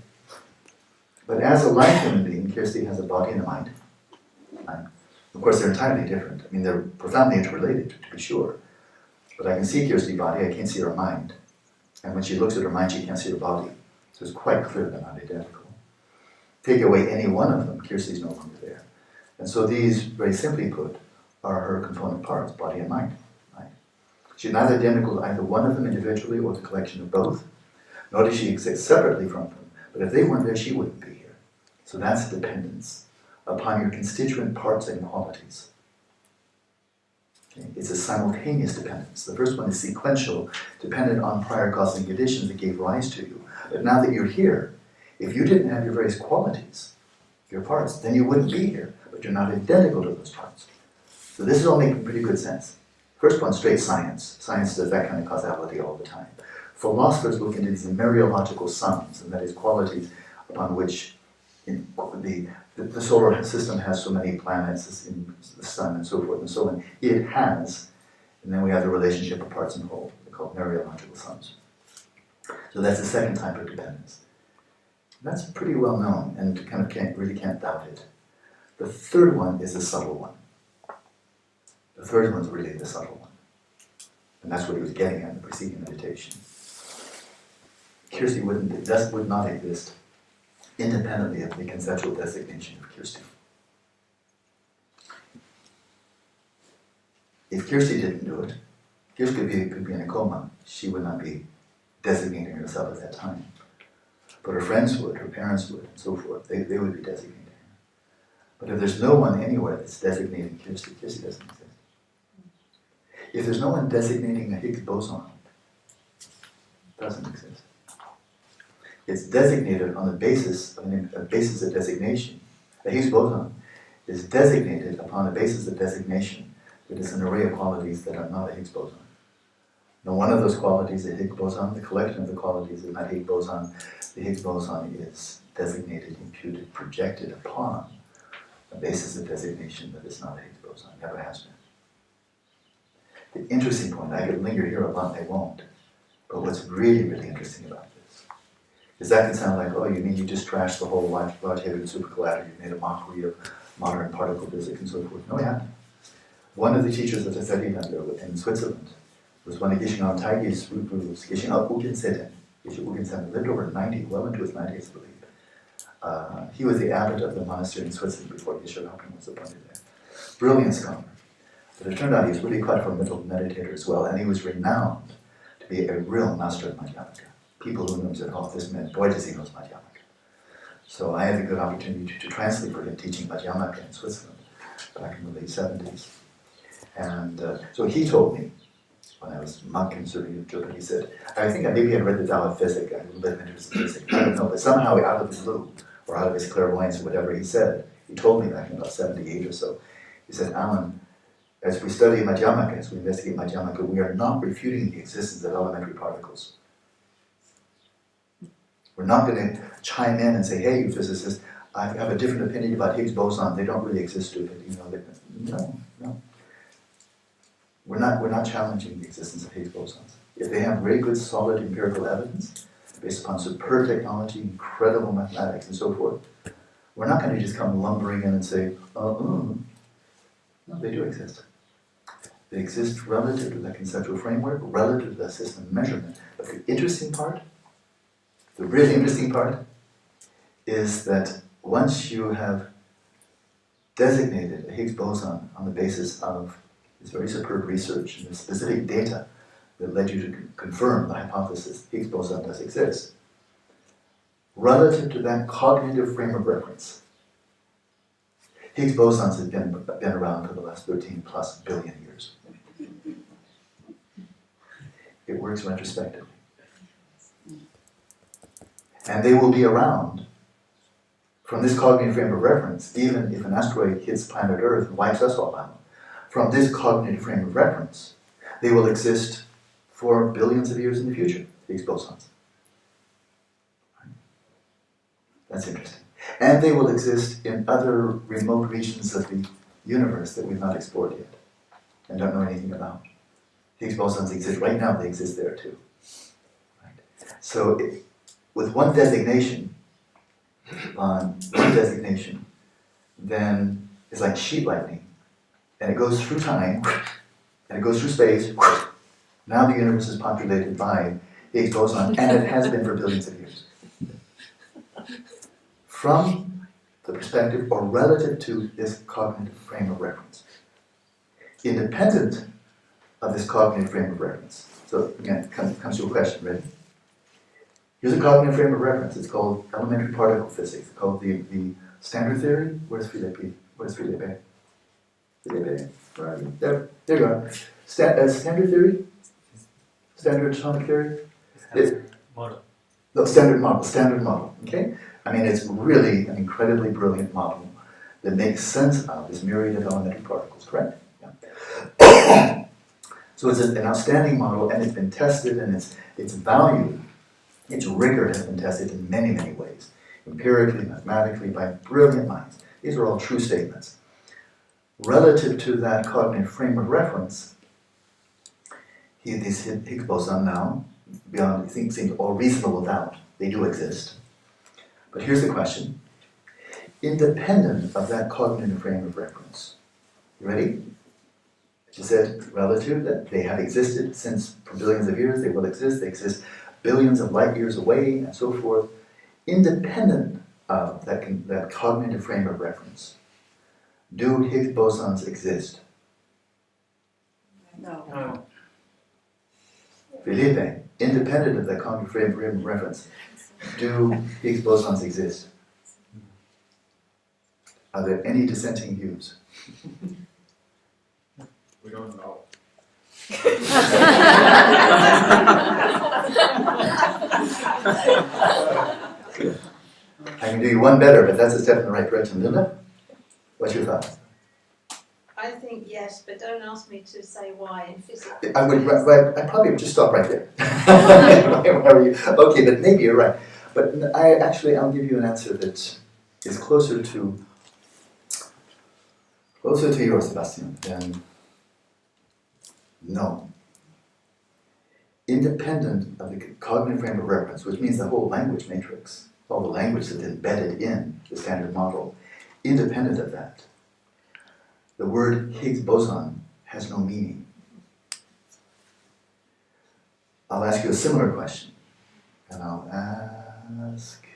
but as a live human being, Kirsty has a body and a mind. Right? Of course, they're entirely different. I mean, they're profoundly interrelated, to be sure. But I can see Kirsty's body, I can't see her mind. And when she looks at her mind, she can't see her body. So it's quite clear they're not identical. Take away any one of them, Kirsty's no longer there. And so these, very simply put, are her component parts, body and mind. Right? She's not identical to either one of them individually or the collection of both, nor does she exist separately from them. But if they weren't there, she wouldn't be here. So that's dependence upon your constituent parts and qualities. Okay? It's a simultaneous dependence. The first one is sequential, dependent on prior causes and conditions that gave rise to you. But now that you're here, if you didn't have your various qualities, your parts, then you wouldn't be here. But you're not identical to those parts. So this is all making pretty good sense. First one, straight science. Science does that kind of causality all the time. Philosophers look into these mereological sums, and that is qualities upon which the solar system has so many planets, in the sun and so forth and so on. It has, and then we have the relationship of parts and whole. They're called mereological sums. So that's the second type of dependence. That's pretty well known, and you kind of really can't doubt it. The third one is the subtle one. The third one's really the subtle one. And that's what he was getting at in the preceding meditation. Kirsty would not exist independently of the conceptual designation of Kirsty. If Kirsty didn't do it, Kirsty could be in a coma. She would not be designating herself at that time. But her friends would, her parents would, and so forth. They would be designating her. But if there's no one anywhere that's designating Kirsty, Kirsty doesn't exist. If there's no one designating a Higgs boson, it doesn't exist. It's designated on the basis of a basis of designation. A Higgs boson is designated upon a basis of designation that is an array of qualities that are not a Higgs boson. Now, one of those qualities is a Higgs boson. The collection of the qualities is not Higgs boson. The Higgs boson is designated, imputed, projected upon a basis of designation that is not a Higgs boson. Never has been. The interesting point, I could linger here a lot, I won't. But what's really, really interesting about this is that can sound like, oh, you mean you just trashed the whole large-hadron supercollider, you made a mockery of modern particle physics and so forth. No, we haven't. One of the teachers that I studied under in Switzerland was one of Geshe-Untitled Chapter's gurus, Geshe-Untitled lived over 90, well into his 90s, I believe. He was the abbot of the monastery in Switzerland before Geshe-Untitled was appointed there. Brilliant scholar. But it turned out he was really quite a formidable meditator as well, and he was renowned to be a real master of Madhyamaka. People who knew him said, oh, this man, boy, does he knows Madhyamaka. So I had a good opportunity to translate for him teaching Madhyamaka in Switzerland back in the late 70s. And so he told me, when I was monk in Suryuja, he said, I think maybe I read the Tao of Physics, I had a little bit of interest in physics, I don't know, but somehow out of his loop, or out of his clairvoyance or whatever he said, he told me back in about 78 or so, he said, Alan, as we study Madhyamaka, as we investigate Madhyamaka, we are not refuting the existence of elementary particles. We're not going to chime in and say, hey, you physicists, I have a different opinion about Higgs boson. They don't really exist, stupid. No. We're not challenging the existence of Higgs bosons. If they have very good, solid empirical evidence, based upon superb technology, incredible mathematics, and so forth, we're not going to just come lumbering in and say, no, they do exist. They exist relative to that conceptual framework, relative to that system of measurement. But the interesting part, the really interesting part, is that once you have designated a Higgs boson on the basis of this very superb research and the specific data that led you to confirm the hypothesis Higgs boson does exist, relative to that cognitive frame of reference, Higgs bosons have been around for the last 13 plus billion years. It works retrospectively. And they will be around from this cognitive frame of reference, even if an asteroid hits planet Earth and wipes us all out, from this cognitive frame of reference, they will exist for billions of years in the future, Higgs bosons. That's interesting. And they will exist in other remote regions of the universe that we've not explored yet and don't know anything about. Higgs bosons exist right now, they exist there too. Right? So with one designation, then it's like sheet lightning. And it goes through time, and it goes through space. Now the universe is populated by Higgs boson, and it has been for billions of years. From the perspective or relative to this cognitive frame of reference. Independent of this cognitive frame of reference. So again, it comes to a question, ready? Here's a cognitive frame of reference. It's called elementary particle physics. It's called the standard theory. Where's Philippe? Where's Philippe? Philippe, where are you? There you are. Standard theory? Standard atomic theory? Model. No, standard model, okay? I mean, it's really an incredibly brilliant model that makes sense of this myriad of elementary particles, correct? Yeah. So it's an outstanding model, and it's been tested, and its value, its rigor has been tested in many, many ways. Empirically, mathematically, by brilliant minds. These are all true statements. Relative to that cognitive frame of reference, these Higgs boson now, beyond seems all reasonable doubt, they do exist. But here's the question. Independent of that cognitive frame of reference, you ready? She said relative, that they have existed since for billions of years, they will exist, they exist billions of light years away, and so forth. Independent of that cognitive frame of reference, do Higgs bosons exist? No. Felipe, independent of that cognitive frame of reference, do Higgs bosons exist? Are there any dissenting views? We don't know. I can do you one better, but that's a step in the right direction. Linda, what's your thought? I think yes, but don't ask me to say why in physics. I probably would just stop right there. Where are you? Okay, but maybe you're right. But I'll give you an answer that is closer to yours, Sebastian, than no. Independent of the cognitive frame of reference, which means the whole language matrix, all the language that's embedded in the standard model, independent of that, the word Higgs boson has no meaning. I'll ask you a similar question, and I'll ask,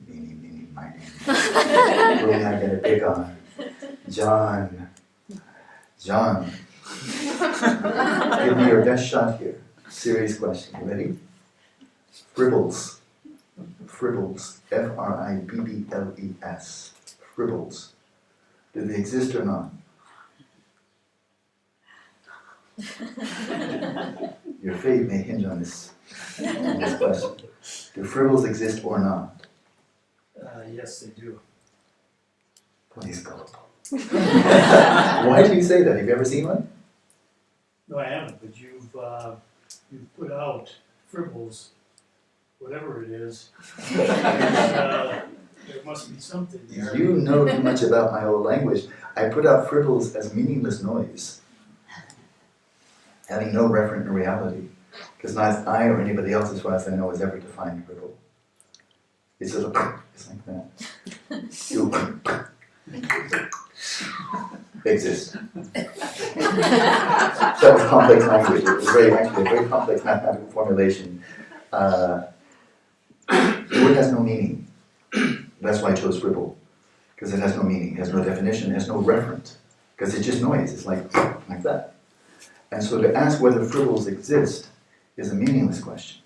meaning, my name. Who am I going to pick on? John. Give me your best shot here. Serious question. You ready? Fribbles. Fribbles. Fribbles. Do they exist or not? Your fate may hinge on this question. Do fribbles exist or not? Yes, they do. Boy, he's gullible. Why do you say that? Have you ever seen one? No, I haven't, but you've put out fribbles, whatever it is. There must be something there. You know too much about my old language. I put out fribbles as meaningless noise, having no referent in reality, because neither I or anybody else, as far as I know, has ever defined fribble. It's just it's like that. You exist. That was complex language. It was actually a very complex mathematical formulation. The word has no meaning. That's why I chose fribble, because it has no meaning, it has no definition, it has no referent, because it's just noise. It's like that. And so to ask whether fribbles exist is a meaningless question.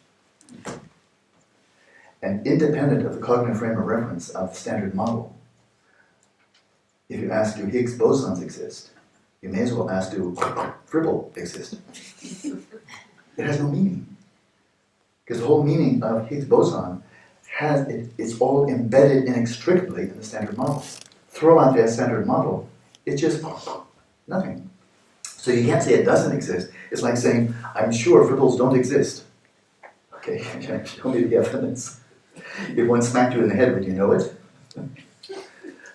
And independent of the cognitive frame of reference of the standard model, if you ask, do Higgs bosons exist, you may as well ask, do fribble exist? It has no meaning. Because the whole meaning of Higgs boson it's all embedded inextricably in the standard model. Throw out that standard model, it's just nothing. So you can't say it doesn't exist. It's like saying, I'm sure fribbles don't exist. Okay, show me the evidence. If one smacked you in the head, would you know it?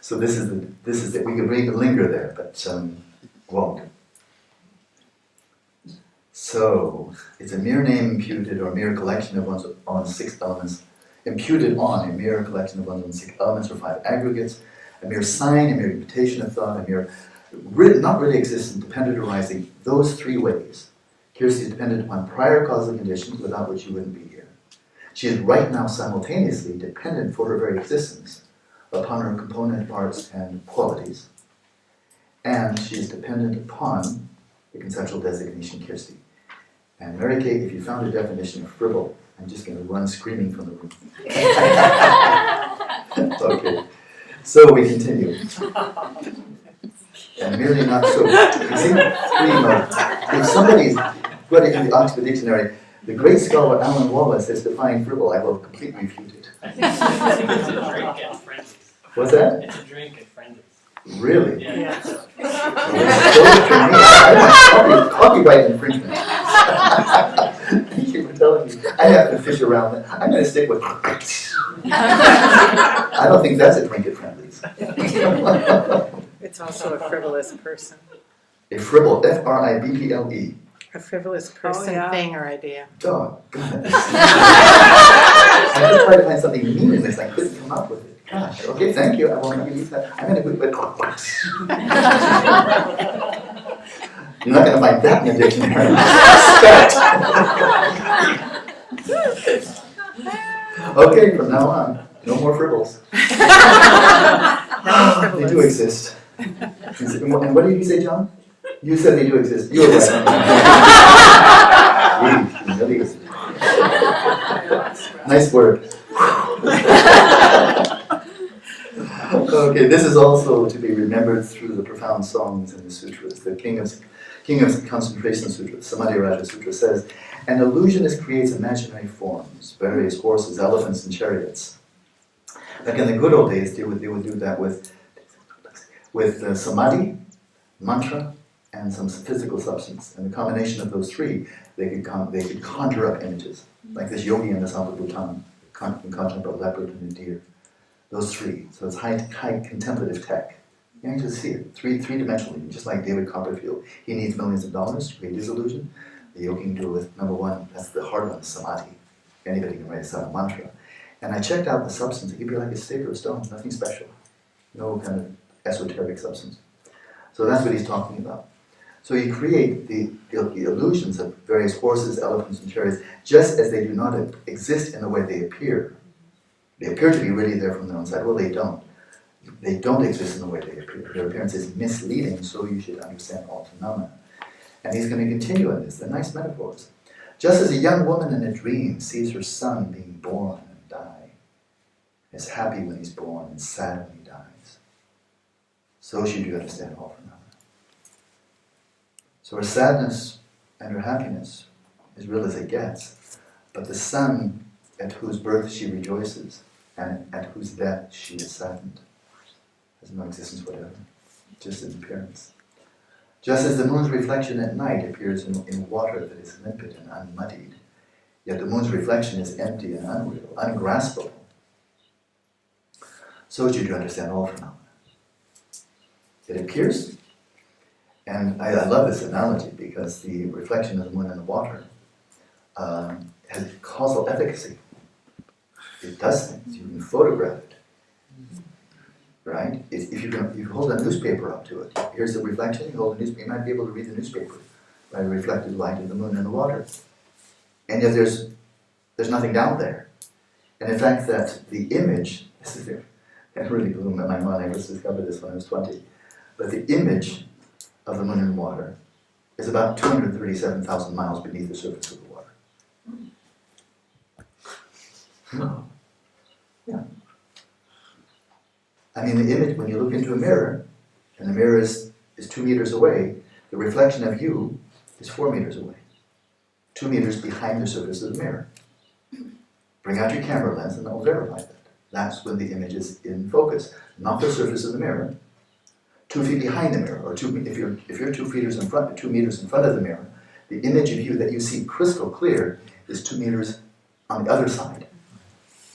So this is that we could linger there, but won't. So it's a mere name imputed or mere collection of one's own 6 elements, imputed on a mere collection of one's own 6 elements or 5 aggregates, a mere sign, a mere imitation of thought, a mere not really existent, dependent arising. Those 3 ways. Kirsi is dependent upon prior causal conditions without which you wouldn't be here. She is right now simultaneously dependent for her very existence upon her component parts and qualities, and she is dependent upon the conceptual designation Kirsi. And Mary Kay, if you found a definition of fribble, I'm just going to run screaming from the room. Okay, so we continue. And merely not so. You see, if somebody's got it in the Oxford Dictionary, the great scholar Alan Wallace has defined fribble, I will completely refute it. I think it's a drink at Friendly's. What's that? It's a drink at Friendly's. Really? Yeah. Copyright infringement. Thank you for telling me. I have to fish around that. I'm going to stick with. I don't think that's a drink at Friendly's. It's also a frivolous person. A fribble, F-R-I-B-B-L-E. A frivolous person, thing, or idea. Dog. I just tried to find something meaningless. I couldn't come up with it. Gosh. Okay, thank you. I won't use that. I'm going to go with. You're not going to find that in the dictionary. Okay, from now on, no more fribbles. They do exist. And what did you say, John? You said they do exist. You were right. Nice work. Okay, this is also to be remembered through the profound songs in the sutras. The King of Concentration Sutra, the Samadhi Raja Sutra says, an illusionist creates imaginary forms, various horses, elephants, and chariots. Like in the good old days, they would do that with samadhi, mantra, and some physical substance. And the combination of those 3, they could conjure up images. Like this yogi in the south of Bhutan, can conjure up a leopard and a deer. Those 3. So it's high contemplative tech. You can just see it, three-dimensionally, just like David Copperfield. He needs millions of dollars to create his illusion. The yogi can do it with, number 1, that's the hard one, samadhi. Anybody can write a silent mantra. And I checked out the substance. It could be like a stick or a stone, nothing special. No kind of esoteric substance. So that's what he's talking about. So you create the illusions of various horses, elephants, and chariots, just as they do not exist in the way they appear. They appear to be really there from their own side. Well, they don't. They don't exist in the way they appear. Their appearance is misleading, so you should understand all phenomena. And he's going to continue in this. They're nice metaphors. Just as a young woman in a dream sees her son being born and die, is happy when he's born and sad when he dies, so should you understand all phenomena. So her sadness and her happiness, as real as it gets, but the son at whose birth she rejoices and at whose death she is saddened has no existence whatever, just in appearance. Just as the moon's reflection at night appears in water that is limpid and unmuddied, yet the moon's reflection is empty and unreal, ungraspable, so should you understand all phenomena. It appears, and I love this analogy because the reflection of the moon in the water has causal efficacy. It does things. You can photograph it, right? If you hold a newspaper up to it, here's the reflection. You hold a newspaper, you might be able to read the newspaper by the reflected light of the moon in the water. And yet there's nothing down there. And in fact, that the image, that really blew my mind. I first discovered this when I was 20. But the image of the moon in the water is about 237,000 miles beneath the surface of the water. Yeah. I mean, the image, when you look into a mirror, and the mirror is 2 meters away, the reflection of you is 4 meters away. 2 meters behind the surface of the mirror. Bring out your camera lens and I'll verify that. That's when the image is in focus, not the surface of the mirror. 2 feet behind the mirror, or if you're 2 meters in front, 2 meters in front of the mirror, the image of you that you see crystal clear is 2 meters on the other side.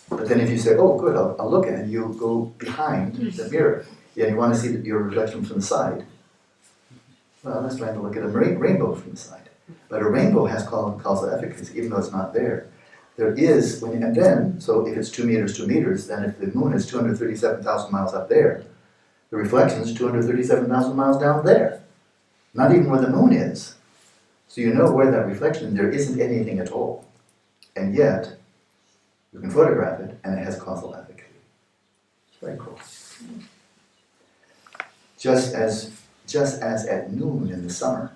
But then if you say, oh good, I'll look at it, and you go behind the mirror, and you want to see your reflection from the side, well, let's try to look at a rainbow from the side. But a rainbow has causal efficacy, even though it's not there. There is, and then, so if it's 2 meters, then if the moon is 237,000 miles up there, the reflection is 237,000 miles down there. Not even where the moon is. So you know where that reflection, there isn't anything at all. And yet, you can photograph it, and it has causal efficacy. It's very cool. Just as at noon in the summer,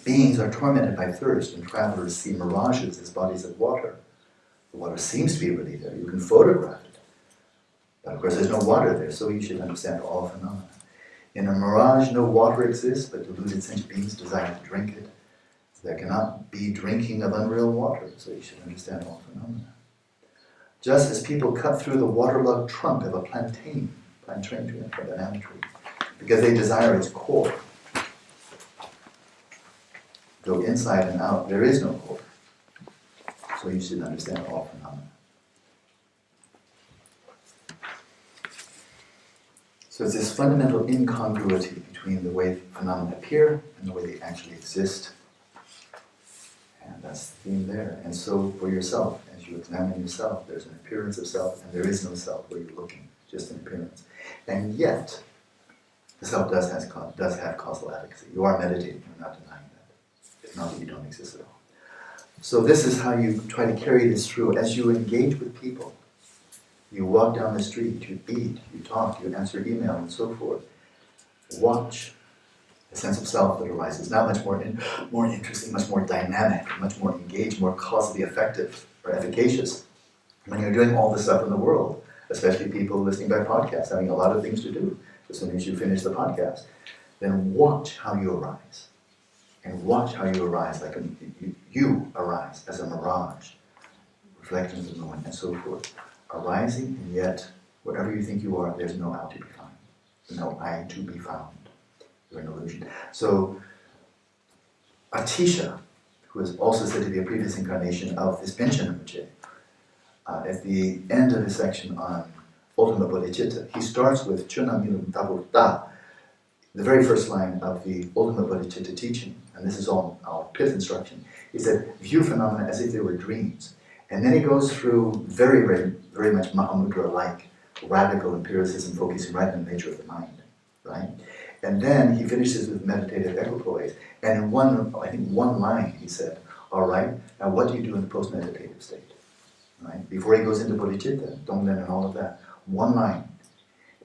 beings are tormented by thirst, and travelers see mirages as bodies of water. The water seems to be really there. You can photograph it. But of course, there's no water there, so you should understand all phenomena. In a mirage, no water exists, but deluded sentient beings desire to drink it. There cannot be drinking of unreal water, so you should understand all phenomena. Just as people cut through the waterlogged trunk of a plantain tree, a banana tree, because they desire its core. Go inside and out, there is no core. So you should understand all phenomena. So it's this fundamental incongruity between the way phenomena appear and the way they actually exist. And that's the theme there. And so for yourself, as you examine yourself, there's an appearance of self and there is no self where you're looking, just an appearance. And yet, the self does have causal efficacy. You are meditating, you're not denying that. It's not that you don't exist at all. So this is how you try to carry this through. As you engage with people, you walk down the street, you eat, you talk, you answer email, and so forth. Watch the sense of self that arises. Now much more interesting, much more dynamic, much more engaged, more causally effective or efficacious. When you're doing all the stuff in the world, especially people listening by podcast, having a lot of things to do as soon as you finish the podcast, then watch how you arise. And watch how you arise, like you arise as a mirage, reflections of the moon, and so forth. Arising, and yet, wherever you think you are, there's no I to be found. No I to be found. You're an illusion. So, Atisha, who is also said to be a previous incarnation of this Panchen, at the end of his section on ultimate bodhicitta, he starts with Chuna Milum Tabutta, the very first line of the ultimate bodhicitta teaching, and this is all our fifth instruction. He said, view phenomena as if they were dreams. And then he goes through very, very, very much Mahamudra-like radical empiricism, focusing right on the nature of the mind, right? And then he finishes with meditative equipoise. And in one line, he said, all right, now what do you do in the post-meditative state? Right? Before he goes into bodhicitta, Donglen and all of that, one line.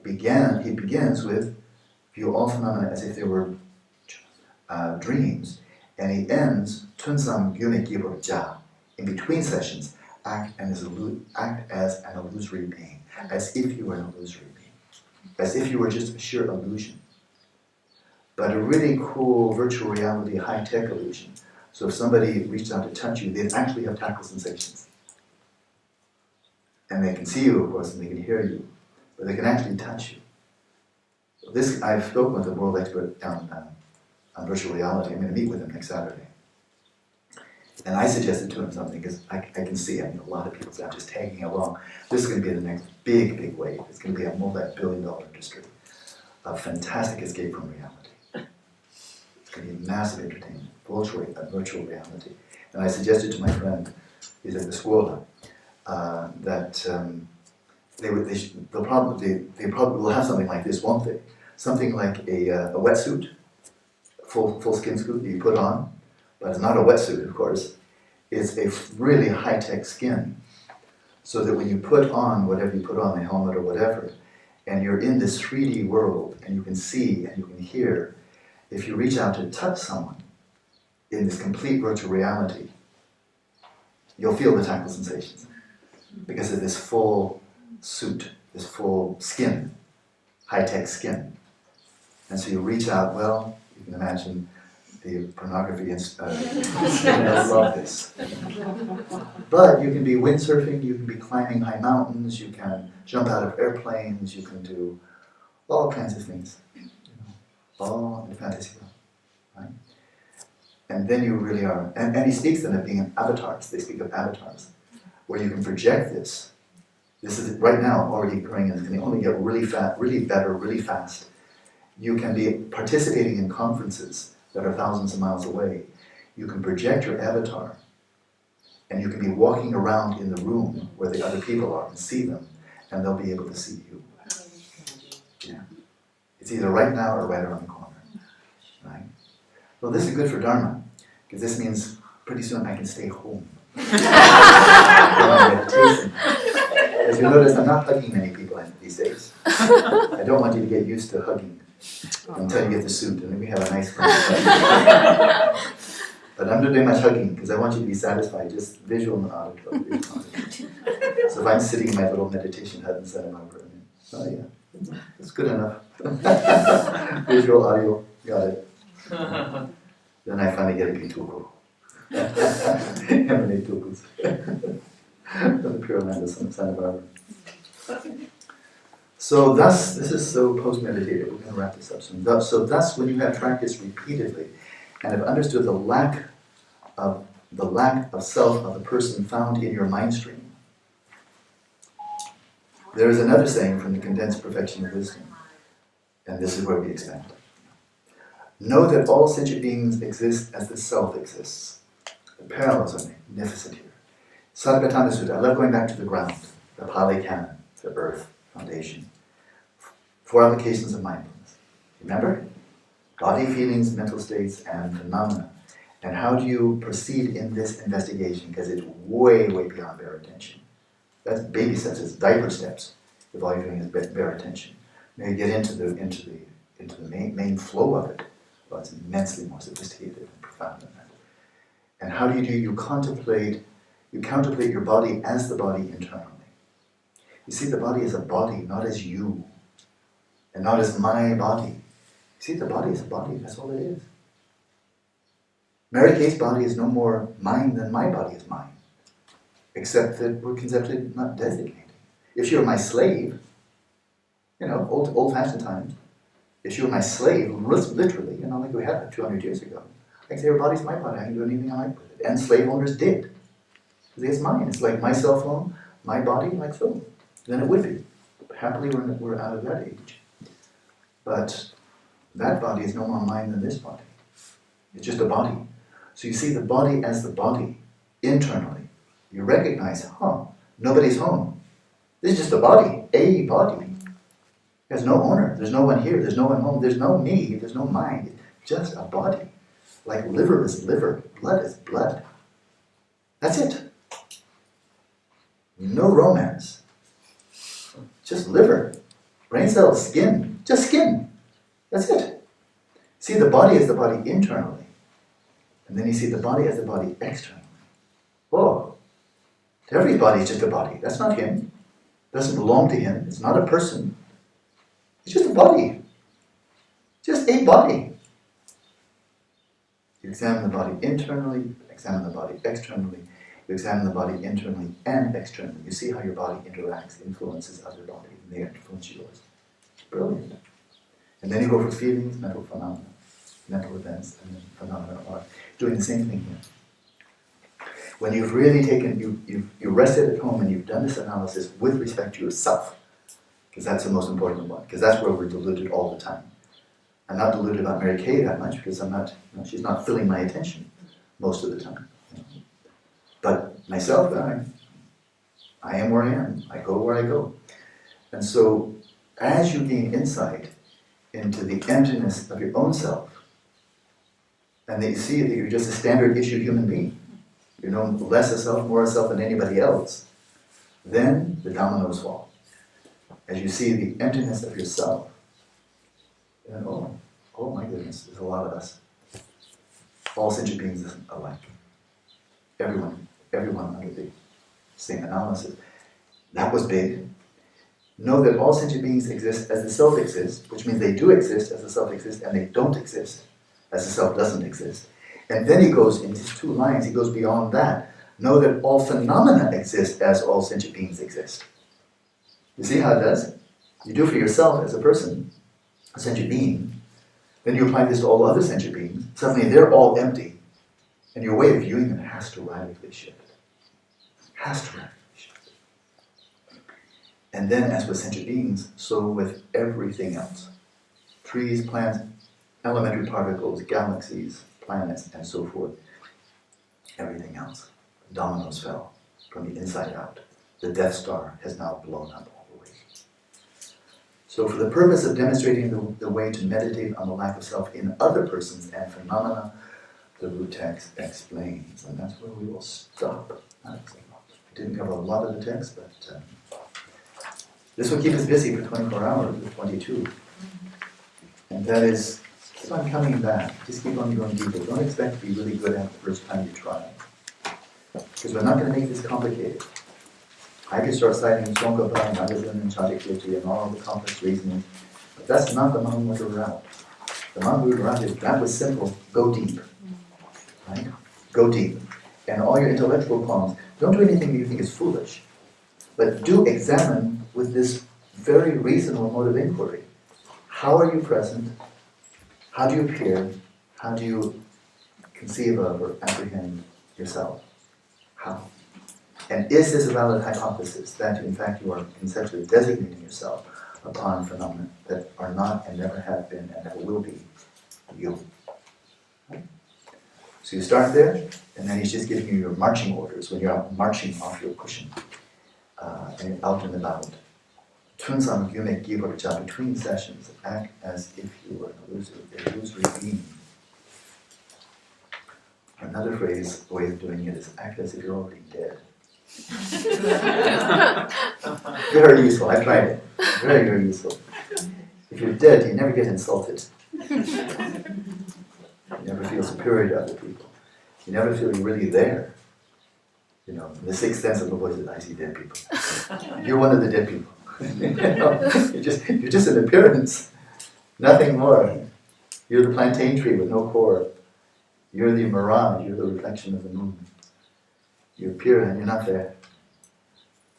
He begins with, view all phenomena as if they were dreams. And he ends, Tunsam Gyune Giro Ja. In between sessions, act as an illusory being, as if you were an illusory being, as if you were just a sheer illusion. But a really cool virtual reality, high-tech illusion. So if somebody reached out to touch you, they'd actually have tactile sensations. And they can see you, of course, and they can hear you, but they can actually touch you. So this, I've spoken with a world expert on virtual reality. I'm going to meet with him next Saturday. And I suggested to him something, because I can see, a lot of people are just tagging along. This is going to be the next big, big wave. It's going to be a multi-billion-dollar industry of fantastic escape from reality. It's going to be massive entertainment, virtual reality. And I suggested to my friend, he's at the school, that they'll probably will have something like this, won't they? Something like a wetsuit, full skin suit that you put on. But it's not a wetsuit, of course. It's a really high-tech skin, so that when you put on whatever you put on, the helmet or whatever, and you're in this 3D world, and you can see and you can hear, if you reach out to touch someone in this complete virtual reality, you'll feel the tactile sensations because of this full suit, this full skin, high-tech skin. And so you reach out, well, you can imagine the pornography I love this. But you can be windsurfing, you can be climbing high mountains, you can jump out of airplanes, you can do all kinds of things. All in fantasy realm, right? And then you really are, and he speaks then of being avatars. They speak of avatars, where you can project this. This is right now already occurring, and it's going to only get really fast, really better, really fast. You can be participating in conferences that are thousands of miles away. You can project your avatar, and you can be walking around in the room where the other people are and see them, and they'll be able to see you. Yeah. It's either right now or right around the corner. Right? Well, this is good for Dharma, because this means pretty soon I can stay home. Meditation. As you notice, I'm not hugging many people these days. I don't want you to get used to hugging until you get the suit, and then we have a nice conversation. But I'm not doing much hugging because I want you to be satisfied, just visual and auditory. So if I'm sitting in my little meditation hut in Santa Barbara, oh yeah, it's good enough. Visual, audio, got it. Then I finally get a pituko. Emanate tukus. The pure land of Santa Barbara. So thus, this is so post-meditative. We're going to wrap this up soon. So thus, when you have practiced repeatedly and have understood the lack of self of the person found in your mind stream, there is another saying from the condensed perfection of wisdom, and this is where we expand. Know that all sentient beings exist as the self exists. The parallels are magnificent here. Satipatthana Sutta, I love going back to the ground, the Pali Canon, the earth, foundation. 4 applications of mindfulness. Remember? Body, feelings, mental states, and phenomena. And how do you proceed in this investigation? Because it's way, way beyond bare attention. That's baby steps, it's diaper steps, if all you're doing is bare attention. Now you get into the main flow of it. Well, it's immensely more sophisticated and profound than that. And how do? You contemplate your body as the body internally. You see the body as a body, not as you, and not as my body. You see the body as a body, that's all it is. Mary Kay's body is no more mine than my body is mine, except that we're conceptually not designating. If she were my slave, old-fashioned times, if she were my slave, literally, like we had 200 years ago, I can say her body's my body, I can do anything I like with it. And slave owners did. Because it's mine. It's like my cell phone, my body, like so. Then it would be. Happily, we're out of that age. But that body is no more mine than this body. It's just a body. So you see the body as the body, internally. You recognize, nobody's home. This is just a body, a body. There's no owner, there's no one here, there's no one home, there's no me, there's no mind. It's just a body. Like liver is liver, blood is blood. That's it. No romance. Just liver, brain cells, skin, just skin. That's it. See the body as the body internally. And then you see the body as the body externally. Whoa. Everybody's just a body. That's not him. It doesn't belong to him. It's not a person. It's just a body. Just a body. You examine the body internally, examine the body externally, you examine the body internally and externally. You see how your body interacts, influences other bodies, and they influence yours. It's brilliant. And then you go for feelings, mental phenomena, mental events, and then phenomena are doing the same thing here. When you've really taken, you rested at home and you've done this analysis with respect to yourself, because that's the most important one, because that's where we're deluded all the time. I'm not deluded about Mary Kay that much because she's not filling my attention most of the time. But myself, I am where I am. I go where I go. And so, as you gain insight into the emptiness of your own self, and that you see that you're just a standard issue human being, you're no less a self, more a self than anybody else, then the dominoes fall. As you see the emptiness of yourself, then oh my goodness, there's a lot of us. All sentient beings alike. Everyone under the same analysis. That was big. Know that all sentient beings exist as the self exists, which means they do exist as the self exists, and they don't exist as the self doesn't exist. And then he goes, in his 2 lines, he goes beyond that. Know that all phenomena exist as all sentient beings exist. You see how it does? You do for yourself as a person, a sentient being, then you apply this to all other sentient beings, suddenly they're all empty, and your way of viewing them has to radically shift. Has to radically shift. And then as with sentient beings, so with everything else. Trees, plants, elementary particles, galaxies, planets, and so forth. Everything else. Dominoes fell from the inside out. The Death Star has now blown up all the way. So for the purpose of demonstrating the way to meditate on the lack of self in other persons and phenomena, the root text explains. And that's where we will stop. We didn't cover a lot of the text, but this will keep us busy for 24 hours, or 22. And that is, keep on coming back. Just keep on going deeper. Don't expect to be really good at it the first time you try. Because we're not going to make this complicated. I could start citing Tzong and Untitled and Chagmé and all the complex reasoning, but that's not the Mahamudra route. The Mahamudra route is, that was simple, go deep. Right? Go deep. And all your intellectual qualms, don't do anything you think is foolish, but do examine with this very reasonable mode of inquiry. How are you present? How do you appear? How do you conceive of or apprehend yourself? How? And is this a valid hypothesis that in fact you are conceptually designating yourself upon phenomena that are not and never have been and never will be you? Right? So you start there, and then he's just giving you your marching orders when you're out marching off your cushion and out and about. Between sessions, act as if you were an illusory being. Another phrase, way of doing it is act as if you're already dead. Very useful, I tried it. Very, very useful. If you're dead, you never get insulted. You never feel superior to other people. You never feel you're really there. You know, in the sixth sense of the voice, I see dead people. You're one of the dead people. You know, you're just an appearance, nothing more. You're the plantain tree with no core. You're the mirage, you're the reflection of the moon. You appear and you're not there.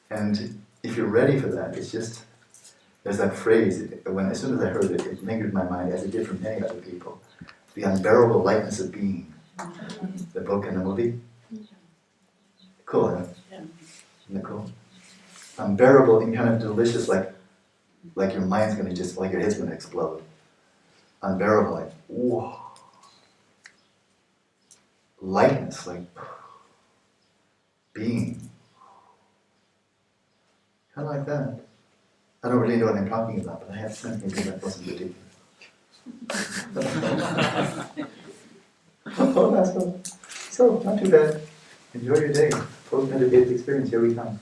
And if you're ready for that, it's just, there's that phrase, as soon as I heard it, it lingered in my mind, as it did for many other people. The unbearable lightness of being. The book and the movie. Cool, huh? Isn't it cool? Unbearable and kind of delicious, like your mind's going to just, like your head's going to explode. Unbearable, like, whoa. Lightness, like being. Kind of like that. I don't really know what I'm talking about, but I have something that wasn't ridiculous. Oh, that's cool. So, not too bad. Enjoy your day. Post-meditative experience, here we come.